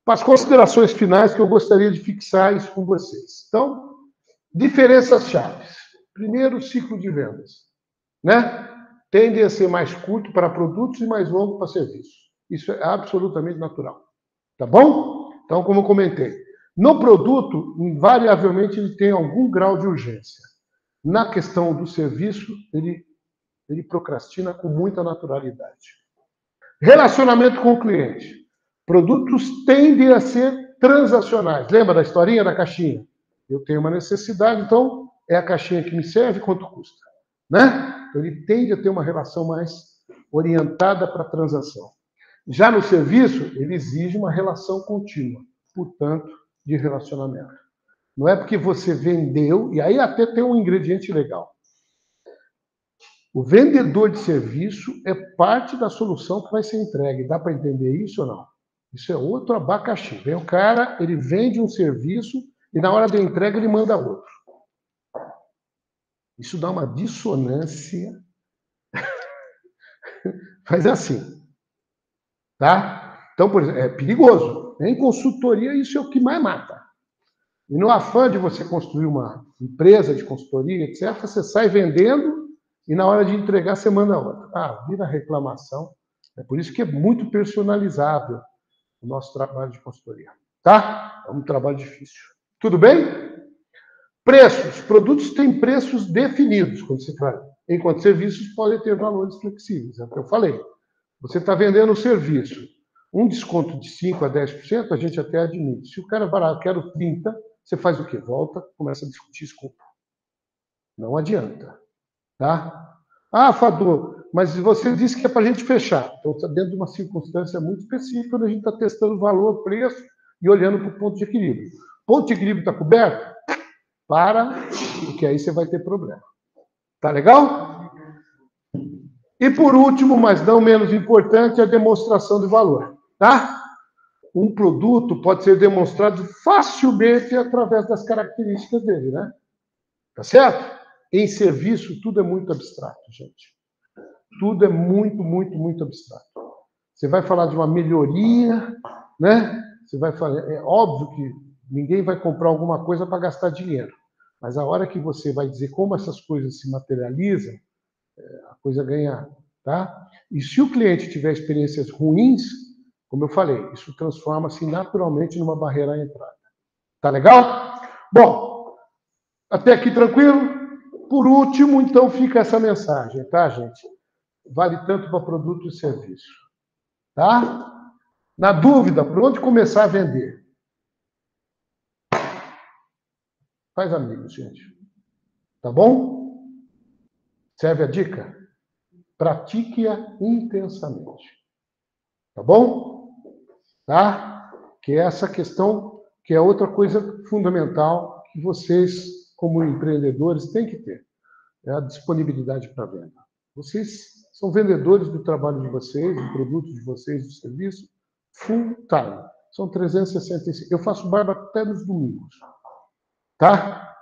Para as considerações finais que eu gostaria de fixar isso com vocês. Então, diferenças chaves. Primeiro, ciclo de vendas. Né? Tende a ser mais curto para produtos e mais longo para serviços. Isso é absolutamente natural. Tá bom? Então, como eu comentei, No produto, invariavelmente, ele tem algum grau de urgência. Na questão do serviço, ele procrastina com muita naturalidade. Relacionamento com o cliente. Produtos tendem a ser transacionais. Lembra da historinha da caixinha? Eu tenho uma necessidade, então é a caixinha que me serve, quanto custa. Né? Então, ele tende a ter uma relação mais orientada para a transação. Já no serviço, ele exige uma relação contínua, portanto, de relacionamento. Não é porque você vendeu, e aí até tem um ingrediente legal. O vendedor de serviço é parte da solução que vai ser entregue. Dá para entender isso ou não? Isso é outro abacaxi. Vem o cara, ele vende um serviço e na hora da entrega ele manda outro. Isso dá uma dissonância. Faz assim. Tá? Então, por exemplo, é perigoso. Em consultoria, isso é o que mais mata. E no afã de você construir uma empresa de consultoria, etc., você sai vendendo e na hora de entregar você manda outra. Ah, vira reclamação. É por isso que é muito personalizável o nosso trabalho de consultoria. Tá? É um trabalho difícil. Tudo bem? Preços. Produtos têm preços definidos, quando se fala. Enquanto serviços podem ter valores flexíveis. É o que eu falei. Você está vendendo o serviço. Um desconto de 5% a 10%, a gente até admite. Se o cara falar, quero 30%, você faz o quê? Volta, começa a discutir desconto. Não adianta. Tá? Ah, Fadu, mas você disse que é para a gente fechar. Então, está dentro de uma circunstância muito específica, onde a gente está testando valor, preço e olhando para o ponto de equilíbrio. Ponto de equilíbrio está coberto? Para, porque aí você vai ter problema. Tá legal? E por último, mas não menos importante, a demonstração de valor. Tá? Um produto pode ser demonstrado facilmente através das características dele, né? Tá certo? Em serviço, tudo é muito abstrato, gente. Tudo é muito, muito, muito abstrato. Você vai falar de uma melhoria, né? Você vai falar, é óbvio que ninguém vai comprar alguma coisa para gastar dinheiro. Mas a hora que você vai dizer como essas coisas se materializam, a coisa ganha, tá? E se o cliente tiver experiências ruins, como eu falei, isso transforma-se naturalmente numa barreira à entrada. Tá legal? Bom, até aqui tranquilo? Por último, então, fica essa mensagem, tá, gente? Vale tanto para produto e serviço. Tá? Na dúvida, por onde começar a vender? Faz amigos, gente. Tá bom? Serve a dica? Pratique-a intensamente. Tá bom? Tá? Que é essa questão, que é outra coisa fundamental que vocês, como empreendedores, têm que ter. É a disponibilidade para venda. Vocês são vendedores do trabalho de vocês, do produto de vocês, do serviço, full time. São 365. Eu faço barba até nos domingos. Tá?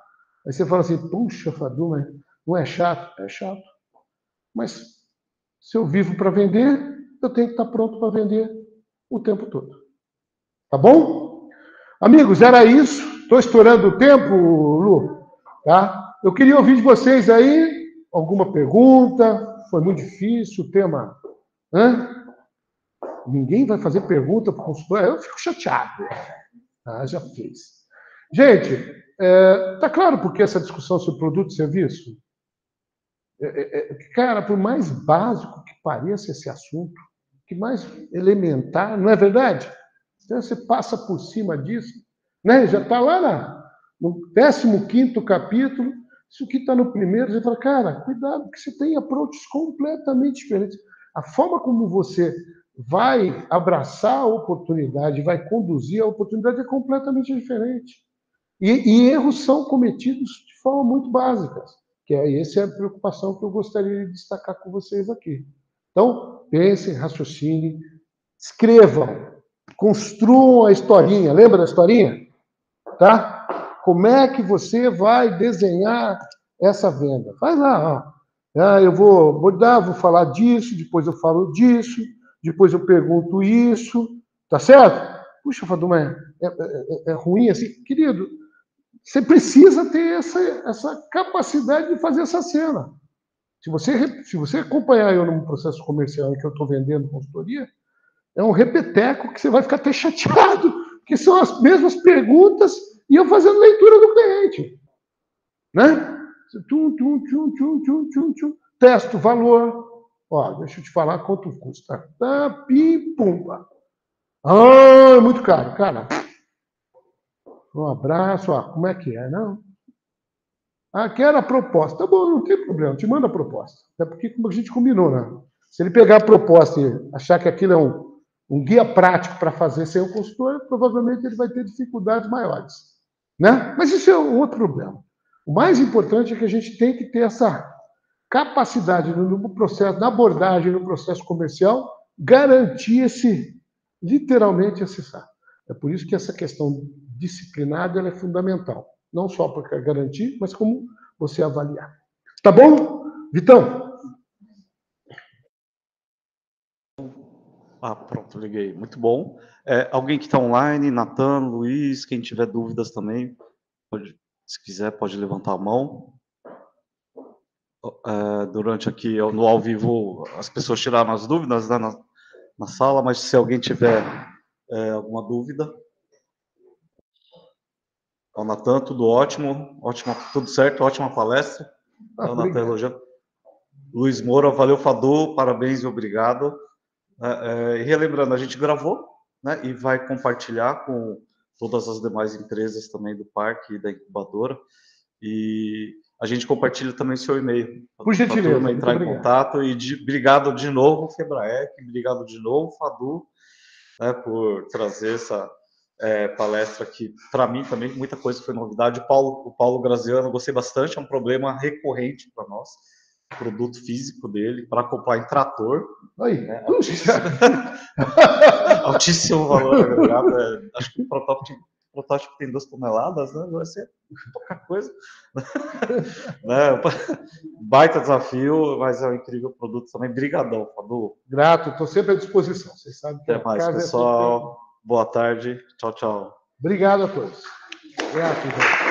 Aí você fala assim, puxa, Fadu, mas não é chato? É chato. Mas se eu vivo para vender, eu tenho que estar pronto para vender o tempo todo. Tá bom? Amigos, era isso. Estou estourando o tempo, Lu. Tá? Eu queria ouvir de vocês aí alguma pergunta. Foi muito difícil o tema. Ninguém vai fazer pergunta para o consultor. Eu fico chateado. Já fez. Gente, tá claro por que essa discussão sobre produto e serviço? Cara, por mais básico que pareça esse assunto, que mais elementar, não é verdade? Então você passa por cima disso, né? Já está lá no 15º capítulo, isso aqui está no primeiro, você fala, cara, cuidado, que você tem approaches completamente diferentes. A forma como você vai abraçar a oportunidade, vai conduzir a oportunidade é completamente diferente. E erros são cometidos de forma muito básica, que essa é a preocupação que eu gostaria de destacar com vocês aqui. Então, pensem, raciocinem, escrevam, construam a historinha. Lembra da historinha? Tá? Como é que você vai desenhar essa venda? Faz lá, ó. Eu vou falar disso, depois eu falo disso, depois eu pergunto isso, tá certo? Puxa, Fadu, mas é ruim assim? Querido, você precisa ter essa capacidade de fazer essa cena. Se você acompanhar eu num processo comercial em que eu estou vendendo consultoria, é um repeteco que você vai ficar até chateado, que são as mesmas perguntas e eu fazendo leitura do cliente. Né? Testo o valor. Ó, deixa eu te falar quanto custa. Tá, pim, pumba. Ah, muito caro. Cara, um abraço. Ó, como é que é? Não? Ah, quero a proposta. Tá bom, não tem problema. Te manda a proposta. Até porque, como a gente combinou, né? Se ele pegar a proposta e achar que aquilo é um guia prático para fazer sem o consultor, provavelmente ele vai ter dificuldades maiores. Né? Mas isso é um outro problema. O mais importante é que a gente tem que ter essa capacidade no processo, na abordagem, no processo comercial, garantir literalmente esse SAR. É por isso que essa questão disciplinada ela é fundamental. Não só para garantir, mas como você avaliar. Tá bom? Vitão? Pronto, liguei. Muito bom. Alguém que está online, Natan, Luiz, quem tiver dúvidas também, se quiser, pode levantar a mão. Durante aqui, no ao vivo, as pessoas tiraram as dúvidas, né, na sala, mas se alguém tiver alguma dúvida. O Natan, tudo ótimo, tudo certo, ótima palestra. O Natan elogiando. Luiz Moura, valeu, Fadu, parabéns e obrigado. E relembrando, a gente gravou, né, e vai compartilhar com todas as demais empresas também do parque e da incubadora. E a gente compartilha também seu e-mail. Por gentileza. Para entrar em contato. E obrigado de novo, Febraec, obrigado de novo, Fadu, né, por trazer essa palestra aqui. Para mim também, muita coisa foi novidade. O Paulo Graziano, gostei bastante, é um problema recorrente para nós. Produto físico dele para acoplar em trator. Aí, né? Altíssimo valor agregado. Acho que o protótipo tem 2 toneladas, né? Vai ser pouca coisa. Né? Baita desafio, mas é um incrível produto também. Brigadão, Fadu. Grato, estou sempre à disposição. Vocês sabem que até mais, pessoal. Boa tarde. Tchau, tchau. Obrigado a todos. Grato, gente.